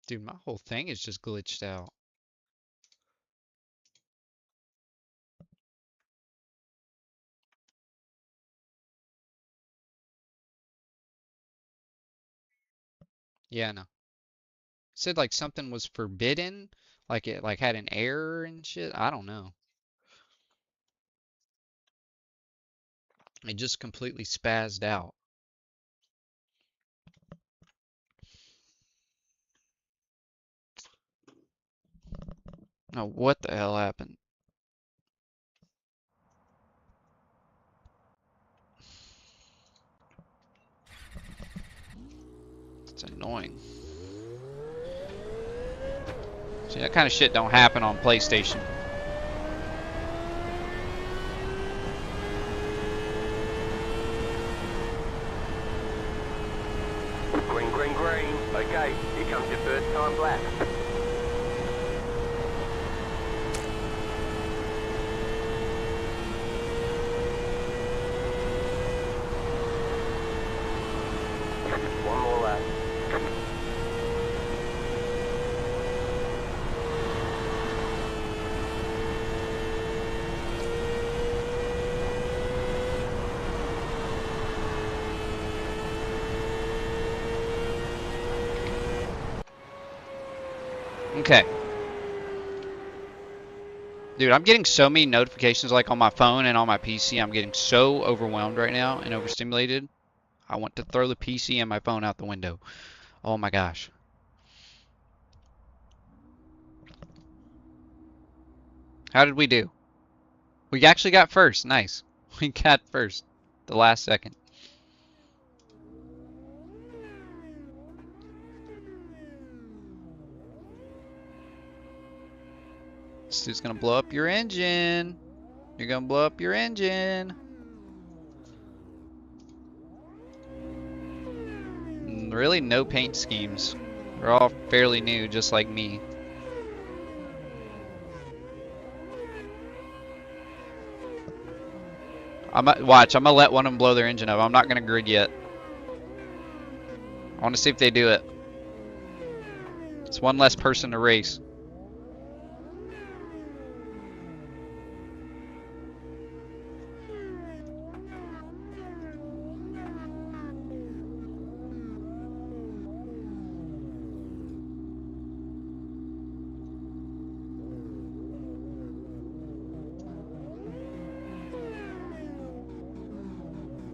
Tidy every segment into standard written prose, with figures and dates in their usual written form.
Dude, my whole thing is just glitched out. Yeah, no. Said like something was forbidden, like it like had an error and shit. I don't know. It just completely spazzed out. Oh, what the hell happened? It's annoying. See, that kind of shit don't happen on PlayStation. Green, green, green. Okay, here comes your first time black. One more lap. Okay. Dude, I'm getting so many notifications like on my phone and on my PC. I'm getting so overwhelmed right now and overstimulated. I want to throw the PC and my phone out the window. Oh my gosh. How did we do? We actually got first. Nice. We got first. The last second. This dude's gonna blow up your engine. You're gonna blow up your engine. Really, no paint schemes. They're all fairly new, just like me. Watch, I'm gonna let one of them blow their engine up. I'm not gonna grid yet. I want to see if they do it. It's one less person to race.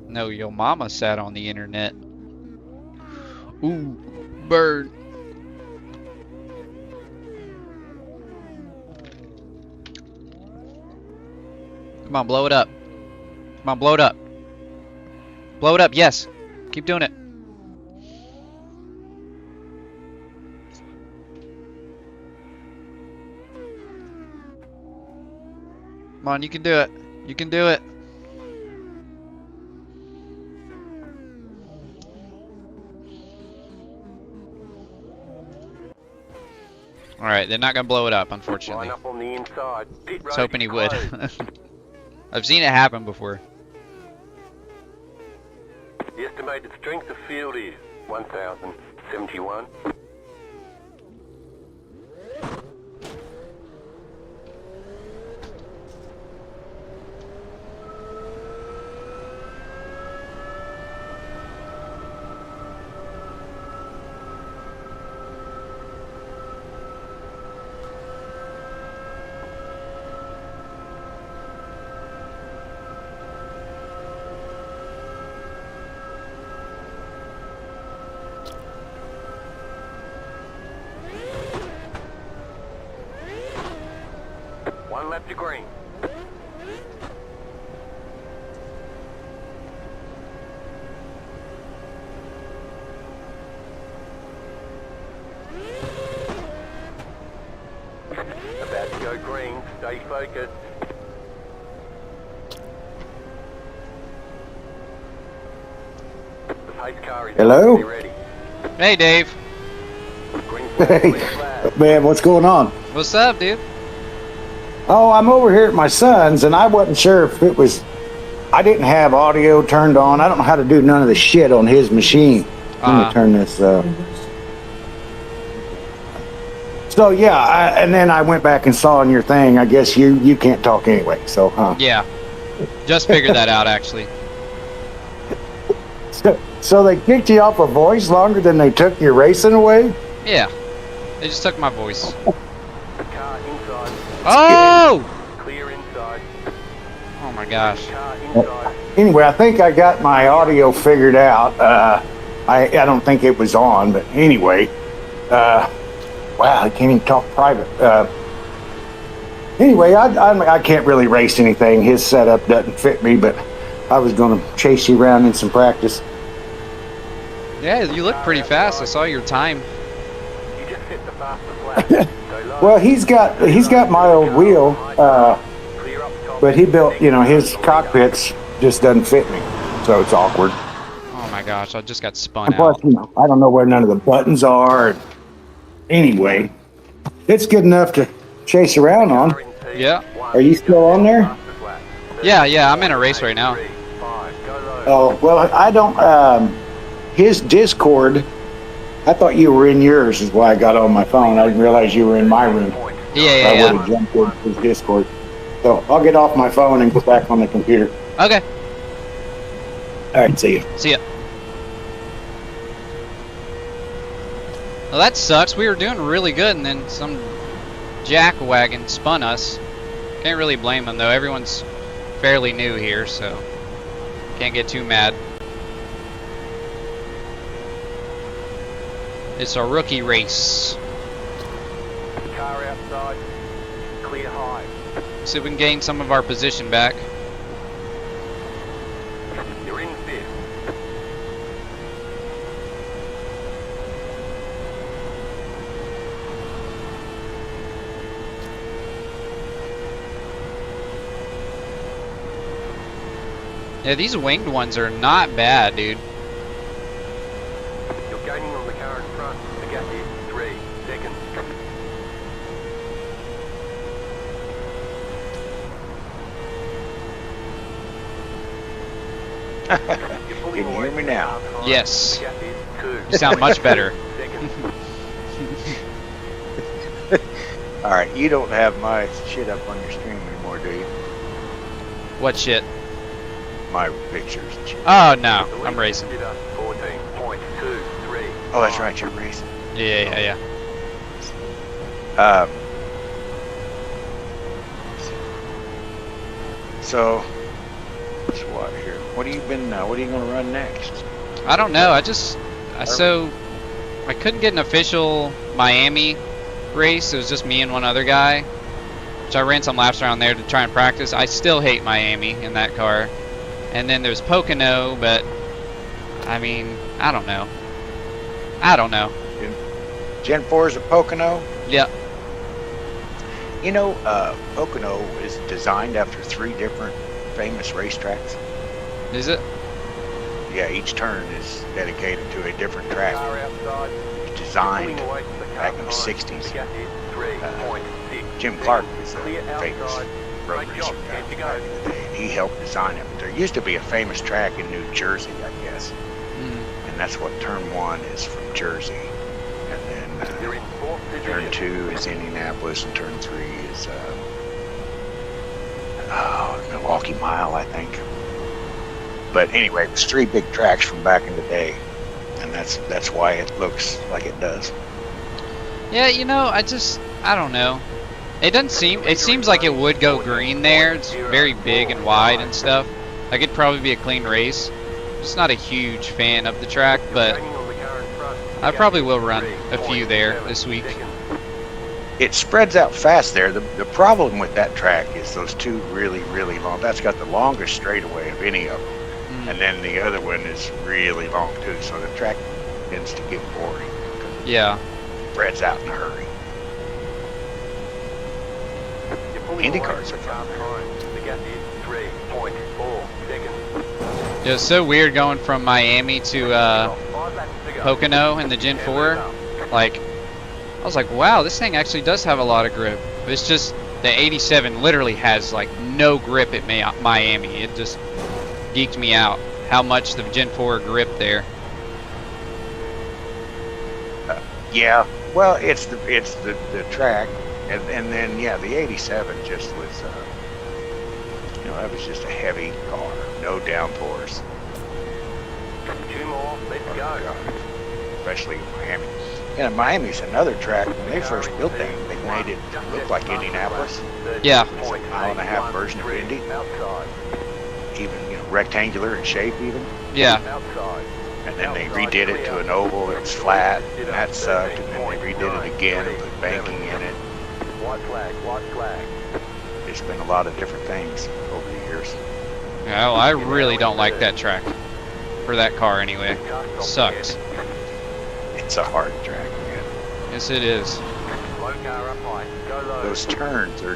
No, your mama sat on the internet. Ooh, bird. Come on, blow it up. Come on, blow it up. Blow it up, yes. Keep doing it. Come on, you can do it. You can do it. Alright, they're not going to blow it up, unfortunately. Line up on the inside. Pit I was road hoping he is would. closed. I've seen it happen before. The estimated strength of field is 1,071. One lap to green. About to go green. Stay focused. The pace car is Hello? ready. Hey, Dave. Green flag, Hey, green flag. man, what's going on? What's up, dude? Oh, I'm over here at my son's, and I wasn't sure if it was. I didn't have audio turned on. I don't know how to do none of the shit on his machine. Let me turn this. So yeah, and then I went back and saw on your thing. I guess you can't talk anyway. So Yeah, just figured that out actually. So they kicked you off a voice longer than they took your racing away? Yeah, they just took my voice. Car inside. Oh! Clear inside. Oh my gosh. Car inside. Anyway, I think I got my audio figured out. I don't think it was on, but anyway, wow, I can't even talk private. Anyway, I can't really race anything. His setup doesn't fit me, but I was going to chase you around in some practice. Yeah, you look pretty fast. I saw your time. You just hit the fastest lap. Go low. Well, he's got my old wheel, Clear up top. but he built, his cockpits just doesn't fit me, so it's awkward. Oh my gosh, I just got spun And plus, out. I don't know where none of the buttons are. Anyway, it's good enough to chase around on. Yeah. Are you still on there? Yeah, I'm in a race right now. Oh, well, I don't, his Discord, I thought you were in yours is why I got on my phone. I didn't realize you were in my room. I Yeah. would have jumped in his Discord. So I'll get off my phone and go back on the computer. Okay, All right, see you. see ya. Well, that sucks. We were doing really good, and then some jackwagon spun us. Can't really blame them, though. Everyone's fairly new here, so can't get too mad. It's a rookie race. Car outside. Clear high. See if we can gain some of our position back. You're in fifth. Yeah, these winged ones are not bad, dude. You're gaining on the car in front. The gap is 3 seconds. Can you hear me now? Yes. The gap is 2 You sound much better. seconds. All right, you don't have my shit up on your stream anymore, do you? What shit? My pictures and shit. Oh, no. I'm racing. 14.23. Oh, that's right, you're racing. Yeah. So, let's watch here. What have you been? What are you going to run next? I don't know. So I couldn't get an official Miami race. It was just me and one other guy. Which I ran some laps around there to try and practice. I still hate Miami in that car. And then there's Pocono, but I mean, I don't know. Gen 4 is a Pocono. Yep. You know, Pocono is designed after 3 different famous racetracks. Is it? Yeah, each turn is dedicated to a different track. Car outside. It's designed Pulling away from the car back in the behind. 60s. The gap is 3.6 Jim Clark seconds. was a Clear famous outside. road Great racer job. guy Time to back go. in the day, and he helped design it. There used to be a famous track in New Jersey, I guess, Mm. and that's what turn 1 is from Jersey, and then You're in fourth turn position. 2 is Indianapolis, and turn 3 is Milwaukee Mile, I think. But anyway, it was 3 big tracks from back in the day, and that's why it looks like it does. Yeah, I don't know. It seems like it would go green there. It's very big and wide and stuff. Like it'd probably be a clean race. Just not a huge fan of the track, but Gaining on the car in front. I probably will run a few there this week. It spreads out fast there. The problem with that track is those 2 really, really long. That's got the longest straightaway of any of them. Mm. And then the other one is really long too. So the track tends to get boring. Yeah. It spreads out in a hurry. Indy cars are fun. The gap is 3.4 seconds. It was so weird going from Miami to 5 laps to go. Pocono in the Gen 4. Like, I was like, wow, this thing actually does have a lot of grip. But it's just the 87 literally has like no grip at Miami. It just geeked me out how much the Gen 4 gripped there. Yeah, well, it's the track, and then yeah, the '87 just was that was just a heavy car, no downforce. 2 more, let's Oh, go. God. Especially in Miami. Yeah, Miami's another track. When they first built that, they made it look like Indianapolis. Yeah. It's a mile-and-a-half version of Indy, Outside, even rectangular in shape, even. Yeah. outside. And then they redid it to an oval. It was flat, and that sucked. And then they redid it again and put banking in it. White flag, white flag. There's been a lot of different things over the years. Yeah, well, I really don't like that track. For that car, anyway. Sucks. It's a hard track, man. Yes, it is. Low car up high, go low. Those turns are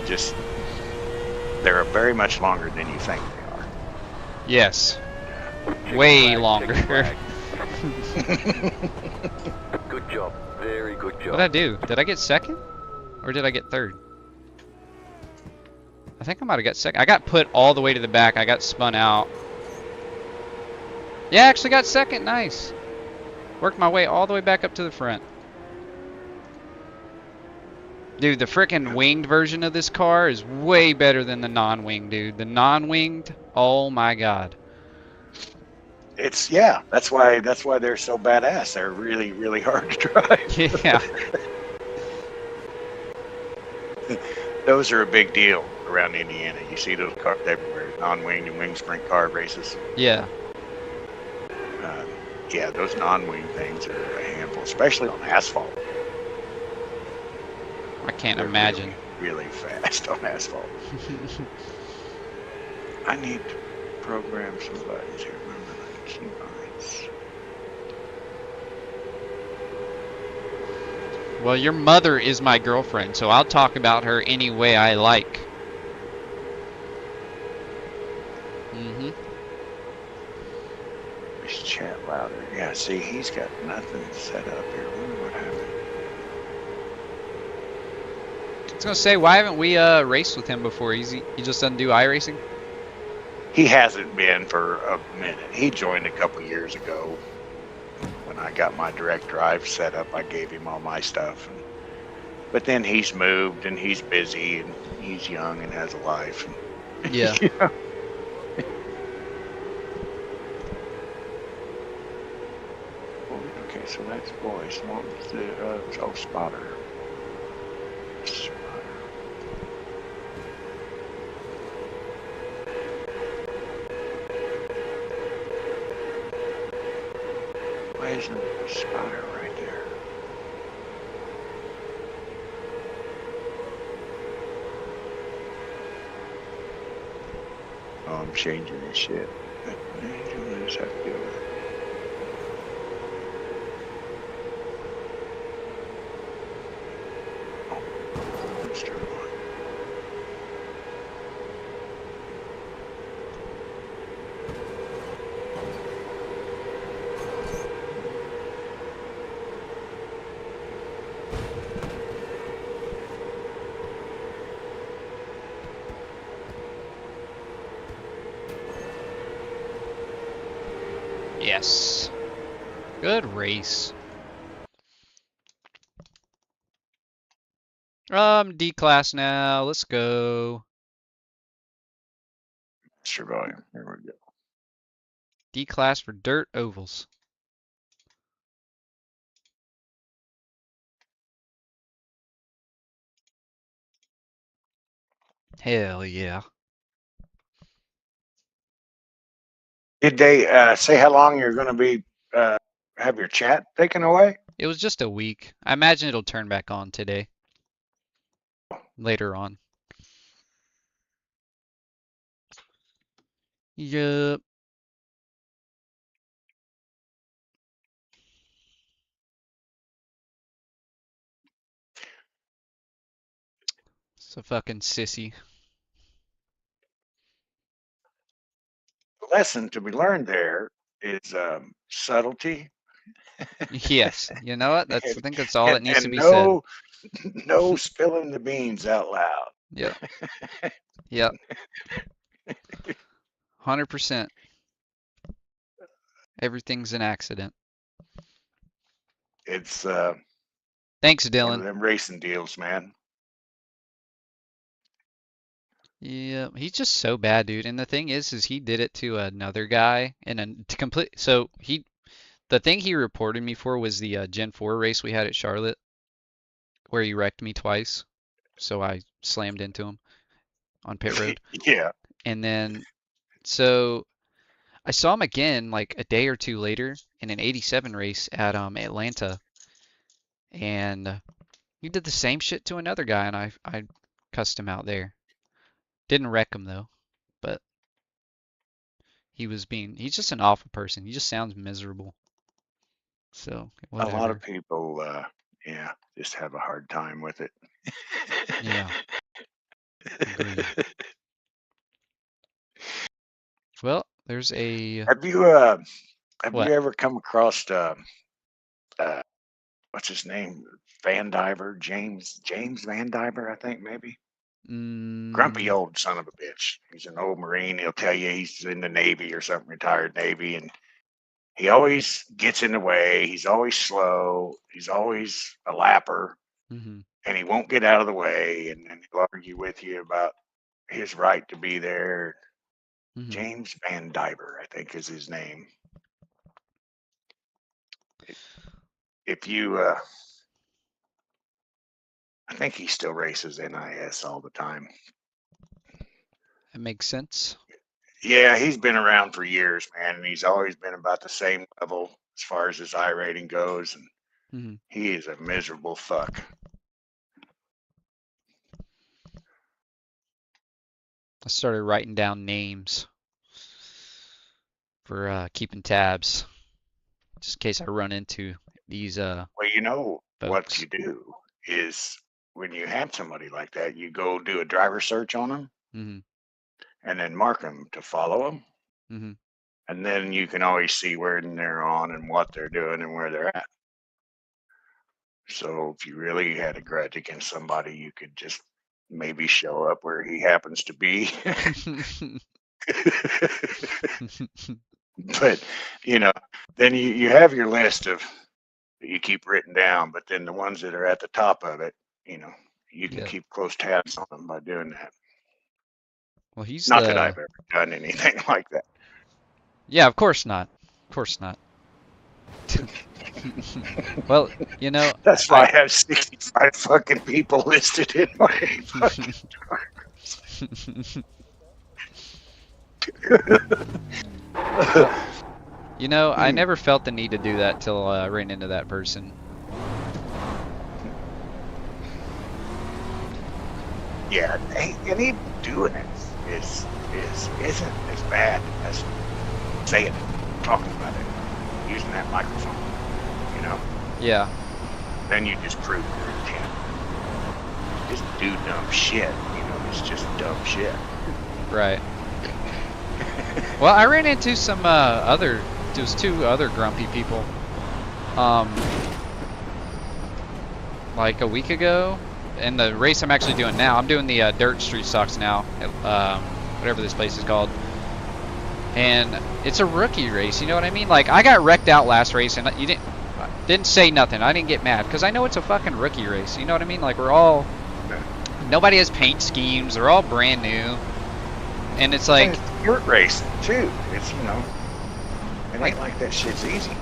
they're very much longer than you think they are. Yes. Chicken Way flag, longer. chicken flag. Good job, very good job. What'd I do? Did I get second? Or did I get third? I think I might have got second. I got put all the way to the back. I got spun out. Yeah, I actually got second. Nice. Worked my way all the way back up to the front. Dude, the frickin' winged version of this car is way better than the non-winged, dude. The non-winged, oh my god. That's why they're so badass. They're really, really hard to drive. Yeah. Those are a big deal around Indiana. You see those cars everywhere, non-winged and wing sprint car races. Yeah. Yeah, those non-wing things are a handful, especially on asphalt. I can't They're imagine. Really, really fast on asphalt. I need to program some buttons here. Remember the keybinds. Well, your mother is my girlfriend, so I'll talk about her any way I like. Mm-hmm. Just chat louder. Yeah, see, he's got nothing set up here. I wonder what happened. I was gonna say, why haven't we raced with him before? He just doesn't do iRacing? He hasn't been for a minute. He joined a couple years ago. When I got my direct drive set up, I gave him all my stuff. But then he's moved and he's busy and he's young and has a life. Yeah. Yeah. Okay, so that's voice. What was the spotter? Spotter. Why isn't the spotter right there? Oh, I'm changing this shit. What does that have to do with it? Oh, let's turn it on. Yes. Good race. D class now. Let's go. Extra volume. Here we go. D class for dirt ovals. Hell yeah. Did they say how long you're going to be have your chat taken away? It was just a week. I imagine it'll turn back on today. Later on. Yup. It's a fucking sissy. The lesson to be learned there is subtlety. Yes. You know what? I think that's all that needs to and be said. no spilling the beans out loud. Yep. Yep. 100%. Everything's an accident. It's Thanks, One of Dylan. them racing deals, man. Yeah, he's just so bad, dude. And the thing is he did it to another guy in a to complete. So the thing he reported me for was the Gen 4 race we had at Charlotte, where he wrecked me twice. So I slammed into him on pit road. Yeah. And then, so I saw him again like a day or two later in an 87 race at Atlanta, and he did the same shit to another guy, and I cussed him out there. Didn't wreck him though, but he's just an awful person. He just sounds miserable. So, A lot of whatever. people, yeah, just have a hard time with it. Yeah, agreed. Well, there's a Have you what? ever come across uh what's his name? Van Diver, James Van Diver, I think maybe. Grumpy Mm, old son of a bitch. He's an old Marine. He'll tell you he's in the Navy or something, retired Navy, and he always gets in the way. He's always slow. He's always a lapper, mm-hmm, and he won't get out of the way. And then he'll argue with you about his right to be there. mm-hmm. James Van Diver, I think, is his name. If you, I think he still races NIS all the time. That makes sense. Yeah, he's been around for years, man, and he's always been about the same level as far as his I rating goes. And Mm-hmm. he is a miserable fuck. I started writing down names for keeping tabs, just in case I run into these Well, you know what folks. you do is when you have somebody like that, you go do a driver search on them Mm-hmm, and then mark them to follow them. mm-hmm. And then you can always see where they're on and what they're doing and where they're at. So if you really had a grudge against somebody, you could just maybe show up where he happens to be. But, you know, then you have your list of that you keep written down, but then the ones that are at the top of it, you can Yeah. keep close tabs on them by doing that. Well, he's Not that the. I've ever done anything like that. Yeah, of course not. Of course not. Well, you know, That's why I I. have 65 fucking people listed in my fucking. You know, I never felt the need to do that till I ran into that person. Yeah, and even doing it isn't as bad as saying it, talking about it, using that microphone. You know, Yeah. then you just prove your intent. Just do dumb shit. It's just dumb shit. Right. Well, I ran into some there was two other grumpy people, like a week ago, in the race I'm actually doing now. I'm doing the dirt street stocks now, whatever this place is called, and it's a rookie race. You know what I mean? Like I got wrecked out last race, and you didn't say nothing. I didn't get mad because I know it's a fucking rookie race. You know what I mean? Like nobody has paint schemes. They're all brand new. And it's like, and it's dirt racing too. It's it ain't like that shit's easy.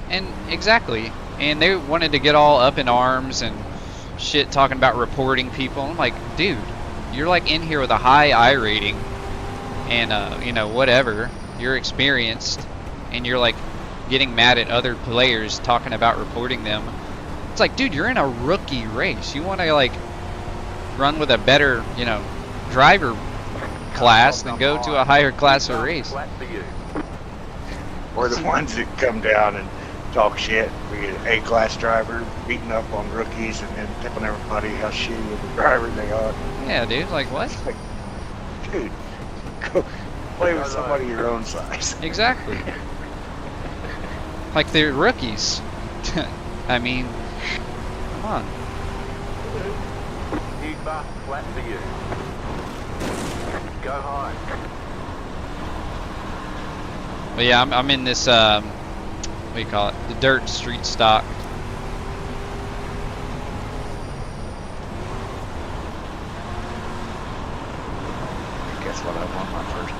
and exactly. And they wanted to get all up in arms and shit talking about reporting people. I'm like, dude, you're like in here with a high I rating and whatever. You're experienced and you're like getting mad at other players talking about reporting them. It's like, dude, you're in a rookie race. You want to like run with a better, driver class than go to a higher class of race. Or the ones that come down and talk shit, be an A-class driver, beating up on rookies, and then telling everybody how shitty of a driver they are. Yeah, dude, like what? Like, dude, go play with somebody your own size. Exactly. Like they're rookies. I mean, come on. Huge bar, flat for you. Go high. But yeah, I'm in this what do you call it? The dirt street stock.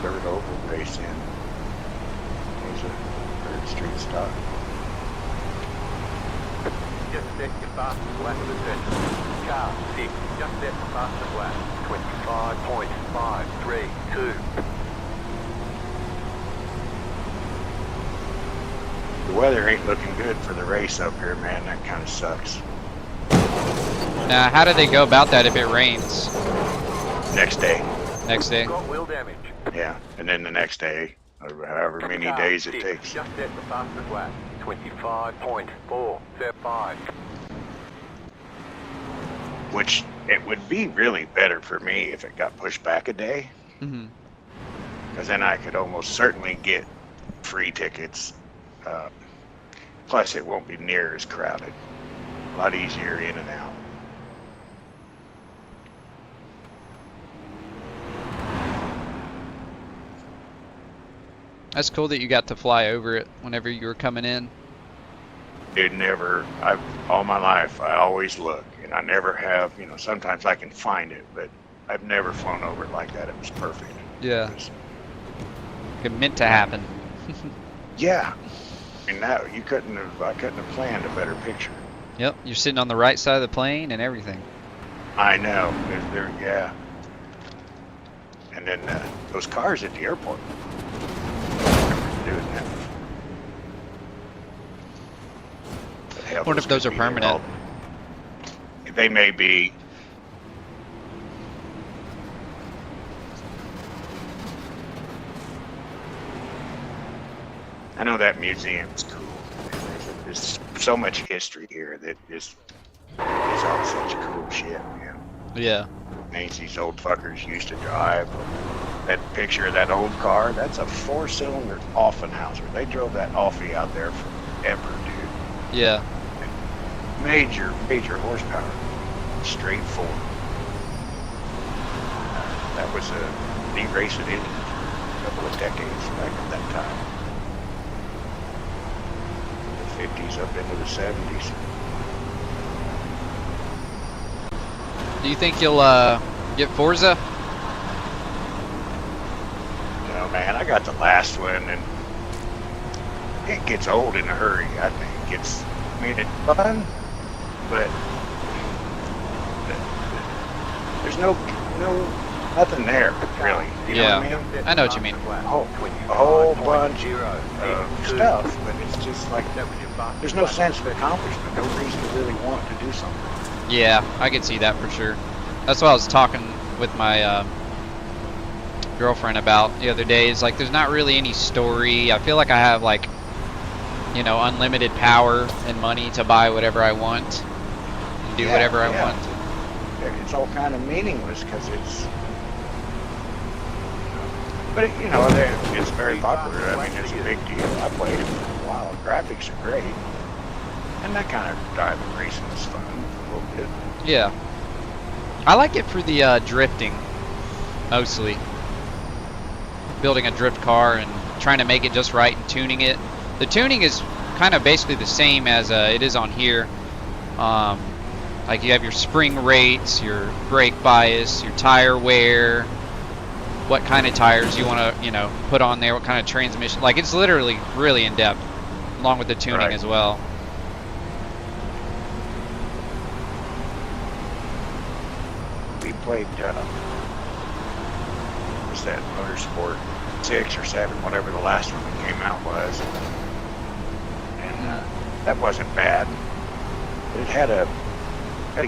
third oval race in. It was a third street stock. Just set your fastest lap of the session. Car 6, just set the fastest lap. 25.532. The weather ain't looking good for the race up here, man. That kind of sucks. Now, how do they go about that if it rains? Next day. Next day? Got wheel damage. Yeah, and then the next day, or however many Car days it 6, takes. Just set the fastest lap. 25.475. Which it would be really better for me if it got pushed back a day, Mm-hmm. because then I could almost certainly get free tickets. Plus, it won't be near as crowded. A lot easier in and out. That's cool that you got to fly over it whenever you were coming in. It never, all my life, I always look, and I never have, you know, sometimes I can find it, but I've never flown over it like that. It was perfect. Yeah. It was, It meant to happen. yeah. I mean, no, I couldn't have planned a better picture. Yep, you're sitting on the right side of the plane and everything. I know. Yeah. And then those cars at the airport. Doing that. But hell, I wonder if those could are be there permanent. all- They may be. I know that museum's cool. There's so much history here that is all such cool shit, man. Yeah. Things these old fuckers used to drive. That picture of that old car, that's a 4-cylinder Offenhauser. They drove that Offie out there forever, dude. Yeah. Major horsepower. Straight forward. That was a neat race it in a couple of decades back at that time. The 50s up into the 70s. Do you think you'll get Forza? You know, man, I got the last one, and it gets old in a hurry. I think it's fun, but there's nothing there really. You know what I mean? I know what you mean. A whole bunch of stuff, but it's just like there's no sense of accomplishment, no reason to really want to do something. Yeah, I could see that for sure. That's what I was talking with my girlfriend about the other day. Is like there's not really any story. I feel like I have like, you know, unlimited power and money to buy whatever I want and do whatever I want. It's all kind of meaningless because it's, but you know, it's very popular. I mean, it's a big deal. I played it for a while. Graphics are great, and that kind of driving racing is fun a little bit. Yeah. I like it for the drifting, mostly. Building a drift car and trying to make it just right and tuning it. The tuning is kind of basically the same as it is on here. Like you have your spring rates, your brake bias, your tire wear, what kind of tires you want to, you know, put on there, what kind of transmission. Like it's literally really in depth, along with the tuning as well. We played, what's that, Motorsport 6 or 7, whatever the last one that came out was. And that wasn't bad. But it had a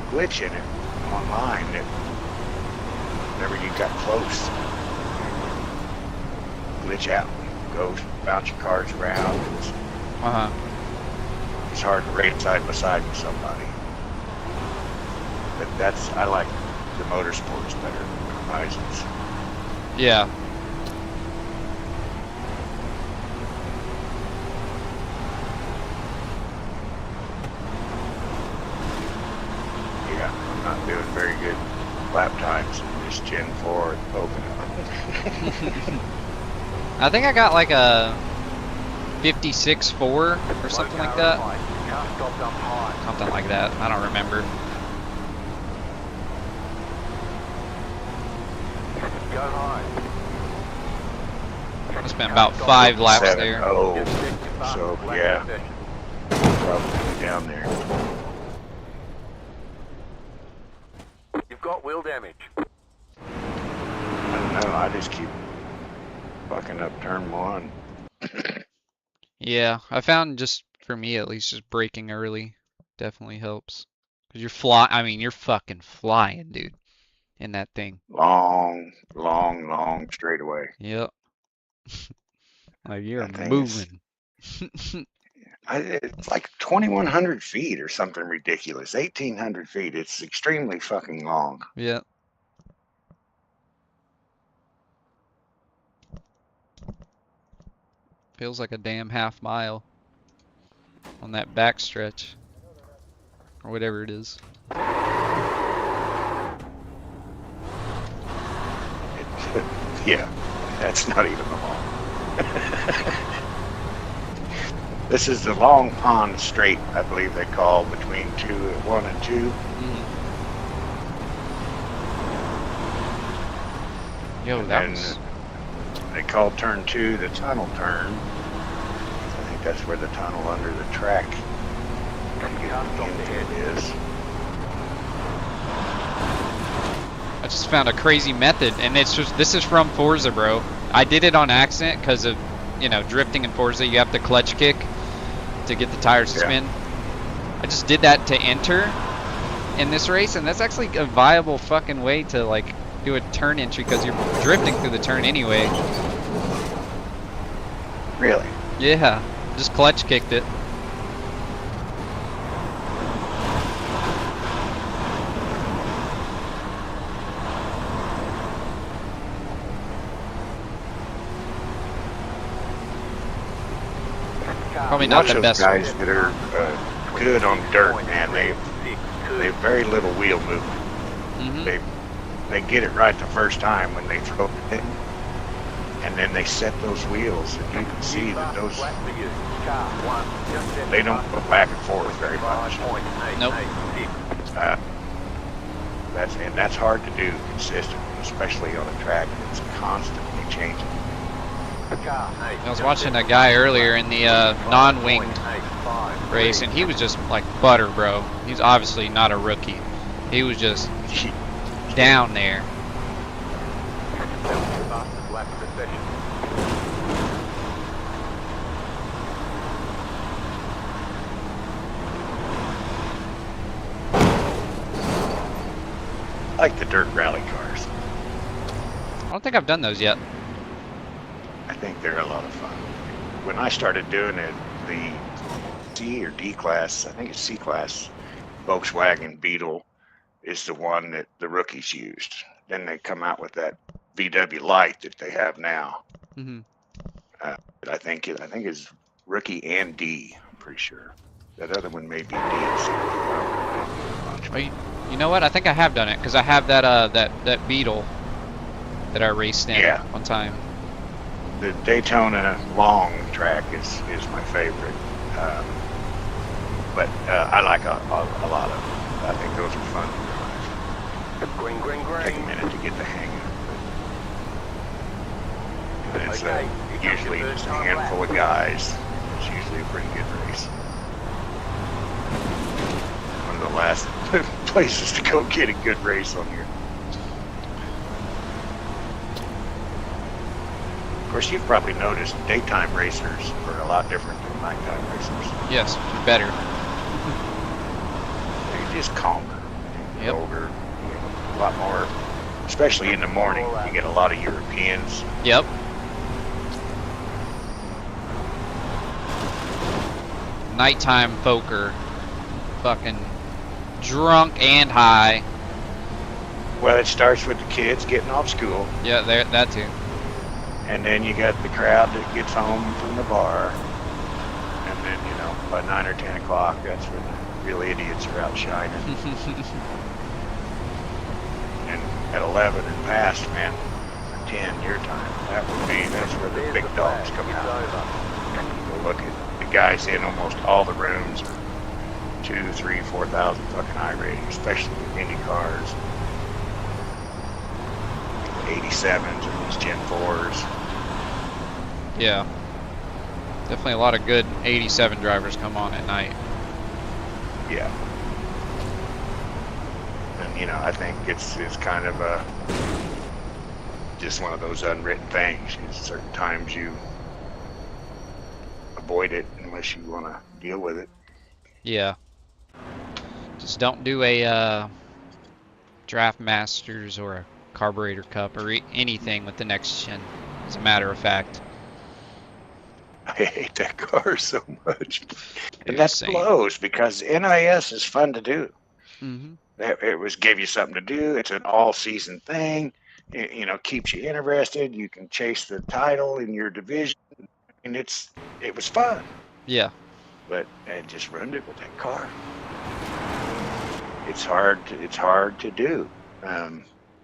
glitch in it online that whenever you got close, glitch out, go bounce your cars around. It's hard to race side by side with somebody. But I like the motorsports better than the Horizons. Yeah. Yeah, I'm not doing very good lap times in this Gen 4 open. I think I got like a 56.4 or something like that. Something like that. I don't remember. Go high. I spent about 5 laps 7. there. Oh, Just check your fastest so lap yeah, of the session. probably down there. You've got wheel damage. I don't know. I just keep fucking up turn 1. Yeah, I found just for me at least, just braking early definitely helps. Cause I mean, you're fucking flying, dude, in that thing. Long straightaway. Yep. Like you're That thing is. moving. It's like 2,100 feet or something ridiculous. 1,800 feet. It's extremely fucking long. Yep. Feels like a damn half mile on that back stretch. Or whatever it is. Yeah, that's not even long. This is the Long Pond Straight, I believe they call between 1 and 2. Yo, And that then was. They call turn 2 the tunnel turn. I think that's where the tunnel under the track is. I just found a crazy method, and it's just this is from Forza, bro. I did it on accident because of, you know, drifting in Forza. You have to clutch kick to get the tires to spin. I just did that to enter in this race, and that's actually a viable fucking way to like do a turn entry because you're drifting through the turn anyway. Really? Yeah, just clutch kicked it. Probably not the best guys one. that are good on dirt, man. They've very little wheel movement. They get it right the first time when they throw it, and then they set those wheels, and you can see that those they don't go back and forth very much. Nope. That's hard to do consistently, especially on a track that's constantly changing. I was watching a guy earlier in the non-winged race, and he was just like butter, bro. He's obviously not a rookie. He was just down there. I like the dirt rally cars. I don't think I've done those yet. I think they're a lot of fun. When I started doing it, the C or D class, I think it's C class, Volkswagen Beetle is the one that the rookies used. Then they come out with that VW Light that they have now. I think it's rookie and D. I'm pretty sure. That other one may be D. So you know what? I think I have done it because I have that that Beetle that I raced in one time. The Daytona long track is my favorite, but I like a lot of them. I think those are fun to drive. Green. Take a minute to get the hang of it. And it's usually just a handful of guys. It's usually a pretty good race. One of the last places to go get a good race on here. Of course, you've probably noticed daytime racers are a lot different than nighttime racers. Yes, better. They're just calmer, Yep. older, a lot more, especially in the morning. You get a lot of Europeans. Yep. Nighttime folk are fucking drunk and high. Well, it starts with the kids getting off school. Yeah, that too. And then you got the crowd that gets home from the bar. And then, you know, by 9 or 10 o'clock, that's when the real idiots are out shining. And at 11 and past, man, 10 your time, that's where the big dogs come out. You look at the guys in almost all the rooms are 2,000, 3,000, 4,000 fucking iRacing, especially with Indy cars. 87s or these Gen 4s. Yeah. Definitely a lot of good 87 drivers come on at night. Yeah. And you know, I think it's kind of a just one of those unwritten things. Certain times you avoid it unless you want to deal with it. Yeah. Just don't do a Draft Masters or a Carburetor Cup or anything with the next gen, as a matter of fact. I hate that car so much. And Dude, that same. blows because NIS is fun to do. Mm-hmm. It was give you something to do. It's an all-season thing. It, you know, keeps you interested. You can chase the title in your division, and it was fun. Yeah. But I just ruined it with that car. It's hard to do.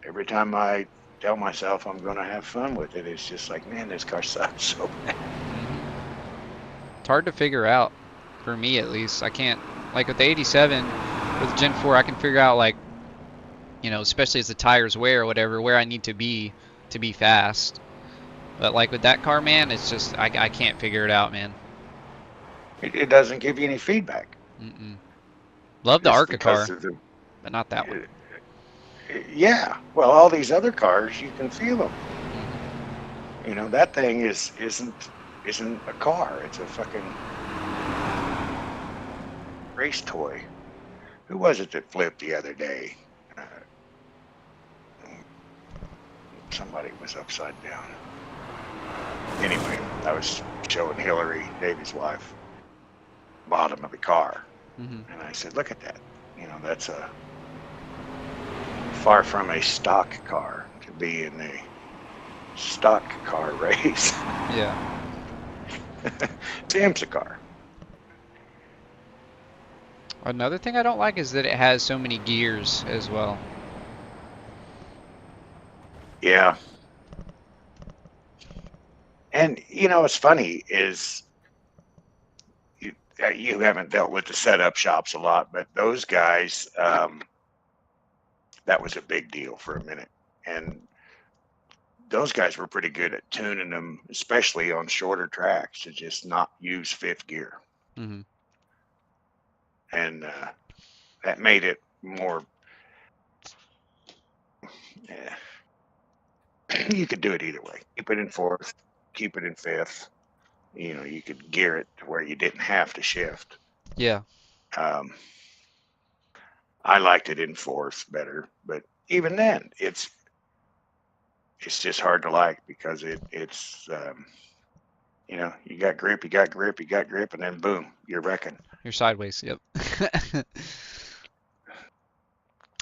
Every time I tell myself I'm going to have fun with it, it's just like, man, this car sucks so bad. It's hard to figure out, for me at least. I can't, like with the 87, with Gen 4, I can figure out, like, you know, especially as the tires wear or whatever, where I need to be fast. But like with that car, man, it's just, I can't figure it out, man. It doesn't give you any feedback. Mm-mm. Love the Just ARCA because car, of the, but not that one. yeah. Well, all these other cars, you can feel them. Mm-hmm. You know, that thing isn't a car. It's a fucking race toy. Who was it that flipped the other day? Somebody was upside down. Anyway, I was showing Hillary, Davy's wife, bottom of the car. Mm-hmm. And I said, look at that. You know, that's a far from a stock car to be in a stock car race. Yeah. It's an IMSA car. Another thing I don't like is that it has so many gears as well. Yeah. And, you know, what's funny is you haven't dealt with the setup shops a lot, but those guys, that was a big deal for a minute. And those guys were pretty good at tuning them, especially on shorter tracks, to just not use fifth gear. Mm-hmm. And that made it more, you could do it either way. Keep it in fourth, keep it in fifth. You know, you could gear it to where you didn't have to shift. Yeah. I liked it in fourth better, but even then, it's just hard to like because it's you know, you got grip, and then boom, you're wrecking. You're sideways. Yep.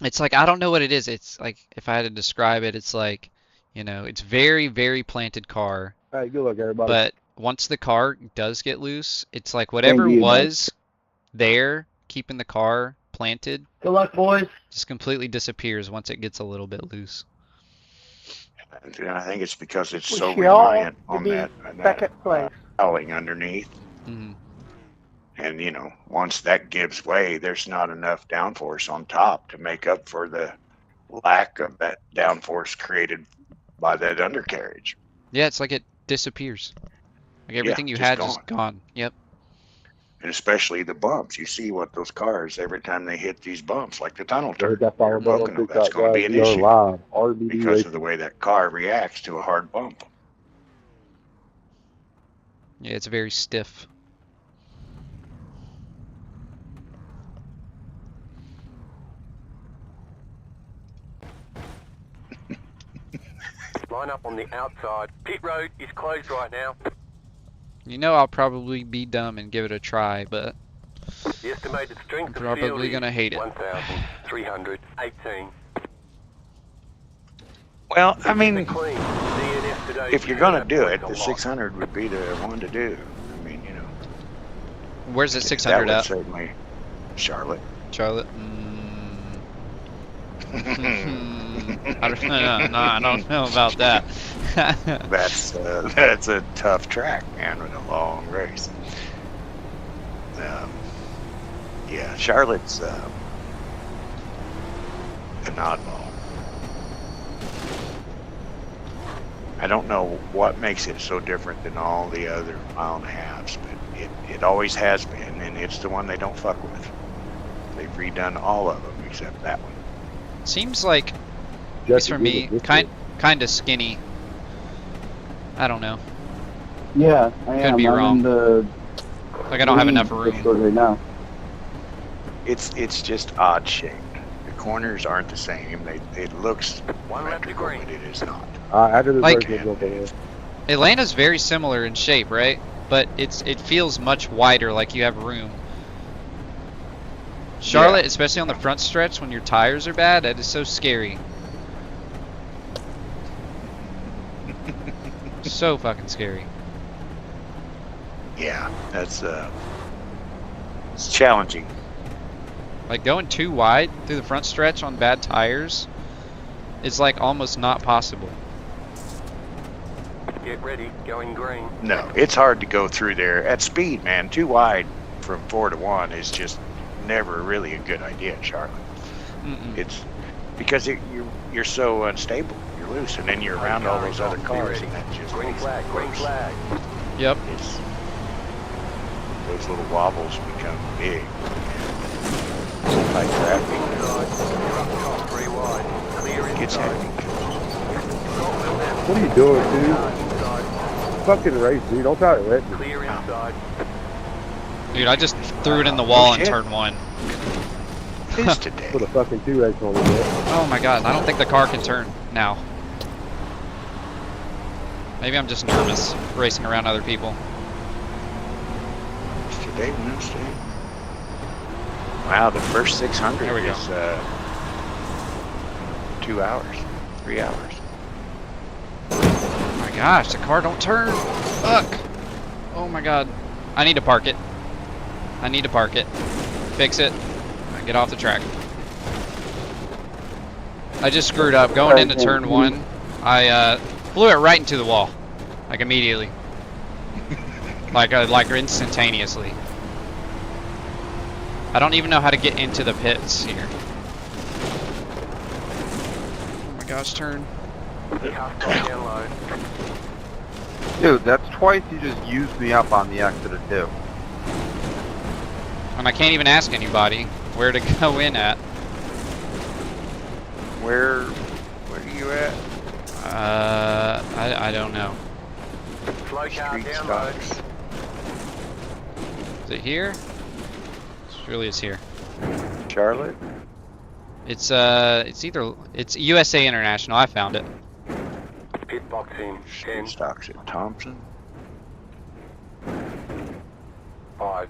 It's like, I don't know what it is. It's like, if I had to describe it, it's like, you know, it's very, very planted car. All right, good luck, everybody. But once the car does get loose, it's like whatever was there keeping the car planted, Good luck, boys. just completely disappears once it gets a little bit loose. And I think it's because it's Wish so you all reliant to on be that second place. cowling underneath. Mm-hmm. And, you know, once that gives way, there's not enough downforce on top to make up for the lack of that downforce created by that undercarriage. Yeah, it's like it disappears. Like everything you just had gone. just gone. Yep. And especially the bumps. You see what those cars, every time they hit these bumps, like the tunnel turn, That's you're looking, that's going to be an issue live. RBD because racing. of the way that car reacts to a hard bump. Yeah, it's very stiff. Line up on the outside. Pit road is closed right now. You know, I'll probably be dumb and give it a try, but The estimated strength I'm of field probably is gonna hate it. 1,318. Well, I mean, Clean. DNF today. if you're going to do it, the 600 would be the one to do. I mean, you know. where's the That 600 would at? certainly Charlotte. Charlotte? I don't know. No, I don't know about that. That's a tough track, man, with a long race. Yeah, Charlotte's an oddball. I don't know what makes it so different than all the other mile and a halves, but it always has been, and it's the one they don't fuck with. They've redone all of them except that one. Seems like, at Just least to for do me, the kind of skinny. I don't know. Yeah, I Could am. be I'm wrong. in the Like I don't have enough green room. Discord right now. It's just odd shaped. The corners aren't the same. It looks One left to symmetrical, green. but it is not. After this Like- race, we'll go there. Atlanta's very similar in shape, right? But it feels much wider, like you have room. Charlotte, especially on the front stretch when your tires are bad, that is so scary. So fucking scary. Yeah, that's it's challenging. Like going too wide through the front stretch on bad tires is like almost not possible. Get ready, going green. No, it's hard to go through there at speed, man. Too wide from 4 to 1 is just never really a good idea in Charlotte. Mm-mm. It's because you're so unstable. You're loose, and then you're around all those other cars, and that just Green makes flag, it green worse. flag. Yep. It's those little wobbles become big. Like traffic Inside, you're up top, 3 wide. Clear gets inside. hectic. What are you doing, dude? Inside, Fucking race, dude. Don't try to let me. clear inside. Dude, I just threw it in the wall in shit. turn 1. It is today. Put a fucking 2 race on me, man. Oh my god, I don't think the car can turn now. Maybe I'm just nervous racing around other people. It's today, Wednesday. Wow, the first 600 There we go. is 2 hours, 3 hours. Oh my gosh, the car don't turn. Fuck. Oh my god. I need to park it. I need to park it. Fix it. Get off the track. I just screwed up going into turn 1. I flew it right into the wall, like immediately, like instantaneously. I don't even know how to get into the pits here. Oh my gosh, turn. Half top down low. Dude, that's twice you just used me up on the exit of 2. And I can't even ask anybody where to go in at. Where are you at? I don't know. Slow car Street down low. stocks. Is it here? Surely it's here. Charlotte? It's USA International. I found it. Pit box in. 10, Street stocks at Thompson. 5,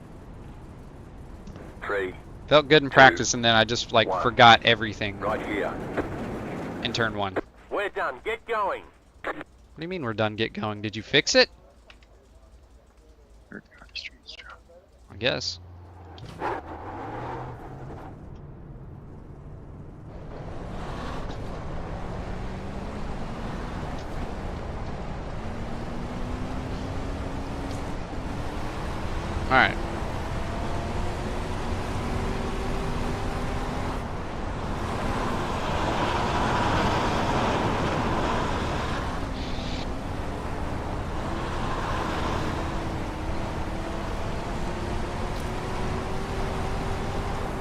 3, Felt good in practice, and then I just like one. forgot everything right here. in turn 1. We're done, get going. What do you mean we're done? Get going. Did you fix it? Street stock. I guess. All right.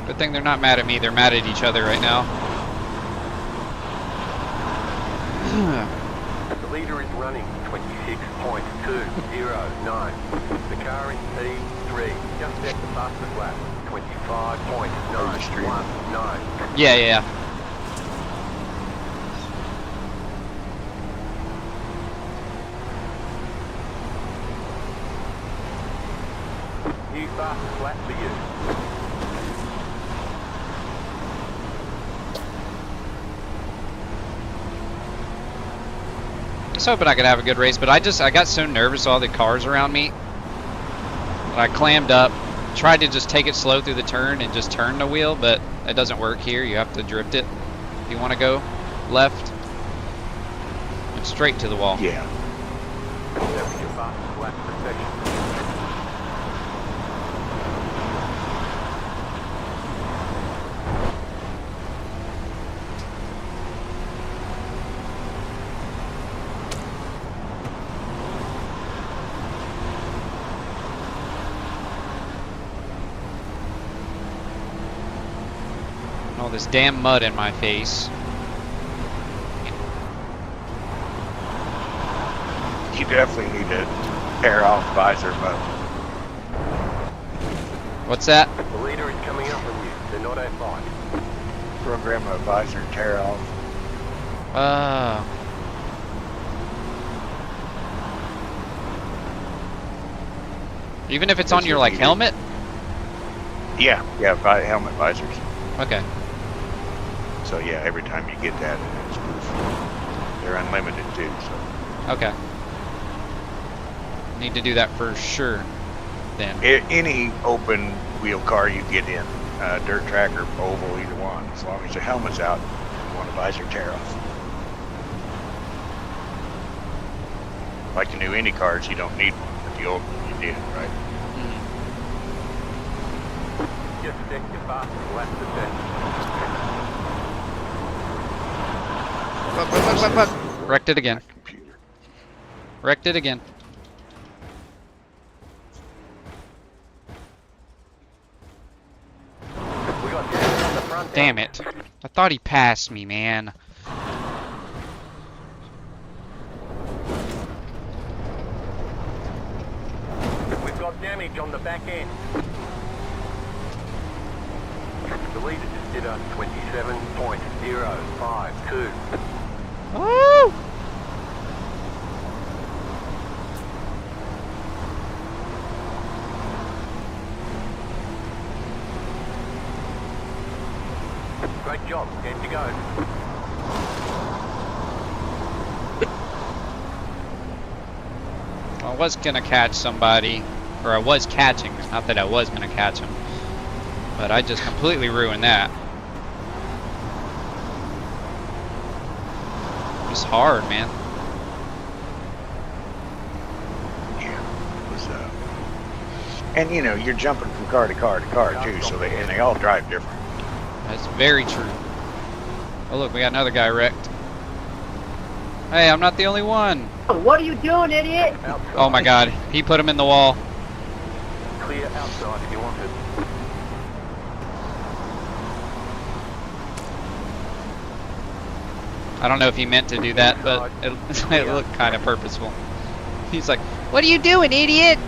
Good thing they're not mad at me. They're mad at each other right now. The leader is running 26.209. The car in P3 just set the fastest lap. 25.919. Yeah. New fastest lap for you. I was hoping I could have a good race, but I got so nervous with all the cars around me that I clammed up, tried to just take it slow through the turn and just turn the wheel, but it doesn't work here. You have to drift it if you want to go left. Went straight to the wall. Yeah. That was your fastest lap for the section. And all this damn mud in my face. You definitely need to tear off visor button. What's that? The leader is coming up on you. They're not A5. Program a visor tear off. Even if it's on your like helmet? Yeah, helmet visors. Okay. So yeah, every time you get that, it's proof. They're unlimited too. So Okay. Need to do that for sure. Then. any open wheel car you get in, dirt track or oval, either one, as long as the helmet's out, you want a visor tear off. Like the new Indy cars, you don't need one, but the old one you did, right? Just stick your fastest left to Look. Wrecked it again. Computer. Wrecked it again. We got damage on the front Damn end. it. I thought he passed me, man. We've got damage on the back end. The leader just did a 27.052. Woo! Great job. Time to go. I was gonna catch somebody, or I was catching, not that I was gonna catch him, but I just completely ruined that. It's hard, man. Yeah, it was, and you know, you're jumping from car to car to car too, so they all drive different. That's very true. Oh look, we got another guy wrecked. Hey, I'm not the only one. What are you doing, idiot? Outside. Oh my god, he put him in the wall. Clear outside if you want it. I don't know if he meant to do that, but it looked kind of purposeful. He's like, what are you doing, idiot?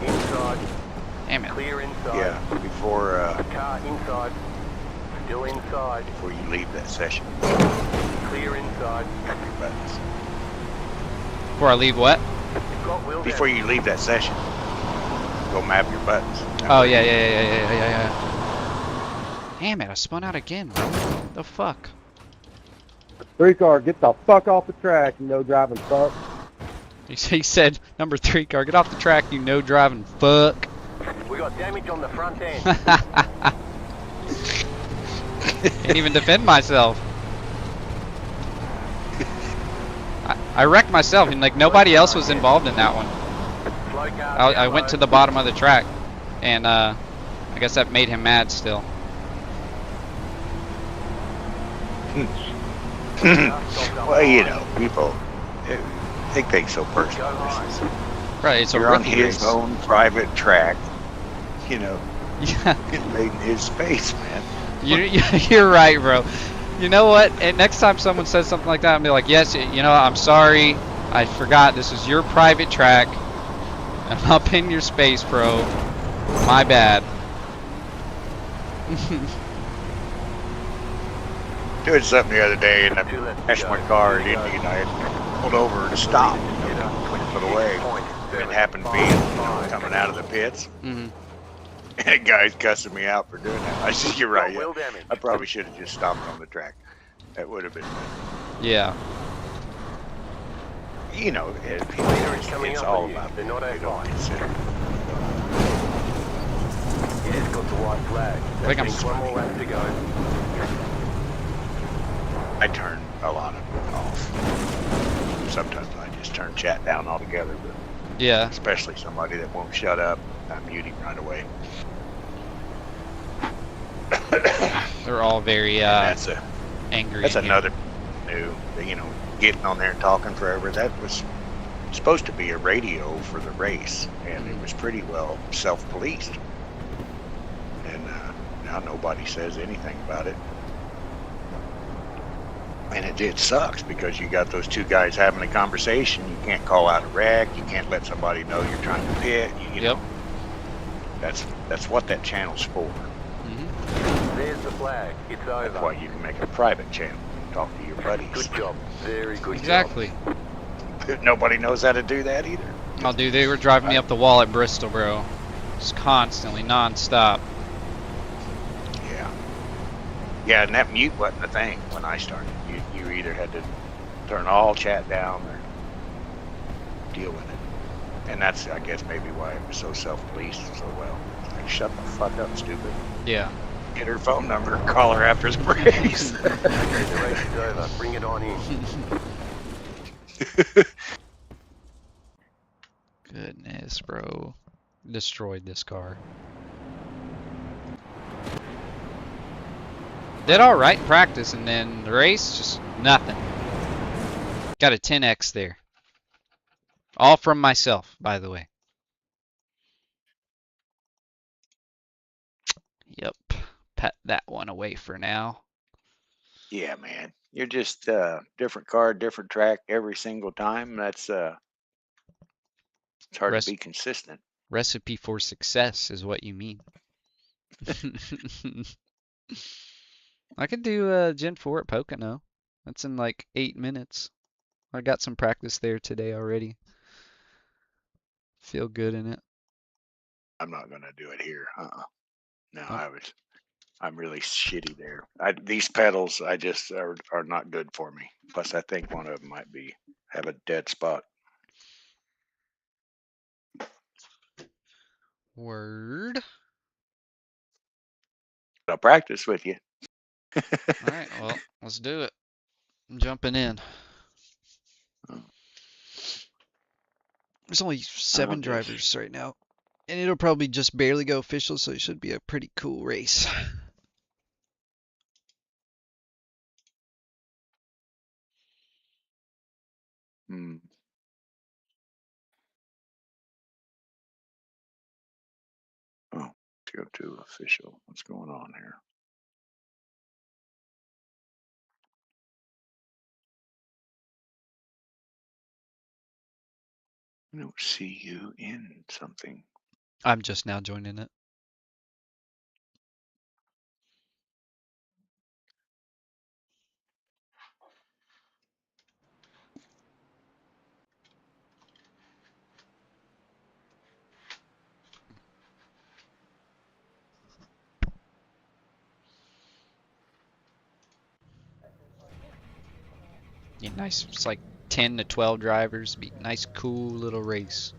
Inside. Damn it. Clear inside. Yeah, before Car inside. Still inside. before you leave that session, Clear inside. map your buttons. Before I leave what? You've got wheel Before damage. you leave that session, go map your buttons. Oh, yeah. Damn it, I spun out again, bro. What the fuck? 3 car, get the fuck off the track, you know driving fuck. He said, number 3 car, get off the track, you know driving fuck. We got damage on the front end. Can't even defend myself. I wrecked myself, and like nobody else was involved in that one. Slow car I went to the bottom of the track, and I guess that made him mad still. Well, you know, people they think so personal. This is, Right, it's a you're on rookie his race. own private track, you know, Yeah, invading his space, man. you're right, bro. You know what? And next time someone says something like that, I'll be like, yes, you know, I'm sorry. I forgot this is your private track. I'm up in your space, bro. My bad. Doing something the other day, and I crashed my car in Indy, and I had pulled over to stop, you know, for the way. It happened to be, you know, coming out of the pits. Mhm. And the guy's cussing me out for doing that. I said, you're right. Wheel Yeah. damage. I probably should have just stopped on the track. That would have been, Yeah. you know, Leader is coming it's up all on you. about They're not they don't A5. consider. Yeah, it's got the white flag. I think I'm That's one more lap to go. I turn a lot of it off. Sometimes I just turn chat down altogether, but Yeah. especially somebody that won't shut up, I mute him right away. They're all very And angry. that's and- another new, you know, getting on there and talking forever. That was supposed to be a radio for the race, and it was pretty well self-policed. And now nobody says anything about it. And it sucks because you got those two guys having a conversation. You can't call out a wreck. You can't let somebody know you're trying to pit. You Yep. know, that's what that channel's for. There's the flag. It's over. That's why you can make a private channel. Talk to your buddies. Good job. Very good Exactly. But nobody knows how to do that either. Oh, dude, they were driving me up the wall at Bristol, bro. Just constantly, non-stop. Yeah. Yeah, and that mute wasn't a thing when I started. You either had to turn all chat down or deal with it. And that's, I guess, maybe why it was so self-policed so well. It's like, shut the fuck up, stupid. Yeah. Get her phone number, call her after his race. The race is over. Bring it on in. Goodness, bro. Destroyed this car. Did alright in practice, and then the race, just nothing. Got a 10x there. All from myself, by the way. Yep. Pet that one away for now. Yeah, man. You're just different car, different track every single time. That's it's hard to be consistent. Recipe for success is what you mean. I could do Gen 4 at Pocono. That's in like 8 minutes. I got some practice there today already. Feel good in it. I'm not gonna do it here. No, Oh. I'm really shitty there. These pedals, I just are not good for me. Plus, I think one of them might have a dead spot. Word. I'll practice with you. Alright, well, let's do it. I'm jumping in. There's only 7 drivers right now. And it'll probably just barely go official, so it should be a pretty cool race. Hmm. Oh, let's go to official. What's going on here? I don't see you in something. I'm just now joining it. Yeah, nice. It's like 10 to 12 drivers. Be nice, cool little race.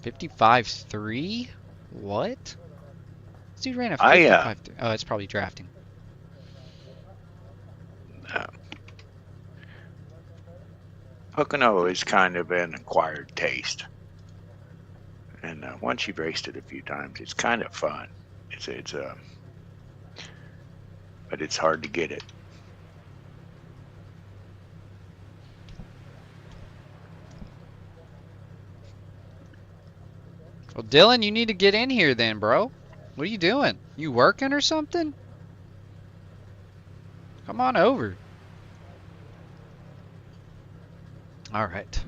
55.3? What? This dude ran a 55.3. Oh, it's probably drafting. Pocono is kind of an acquired taste. And once you've raced it a few times, it's kind of fun. But it's hard to get it. Well, Dylan, you need to get in here then, bro. What are you doing? You working or something? Come on over. All right.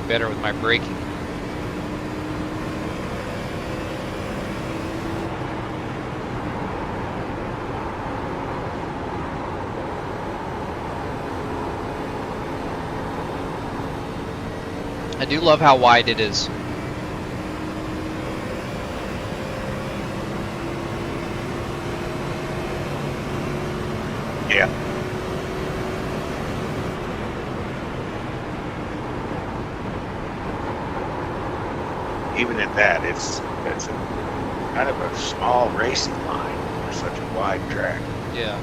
better with my braking. I do love how wide it is. Yeah. Even at that, it's a kind of a small racing line for such a wide track. Yeah.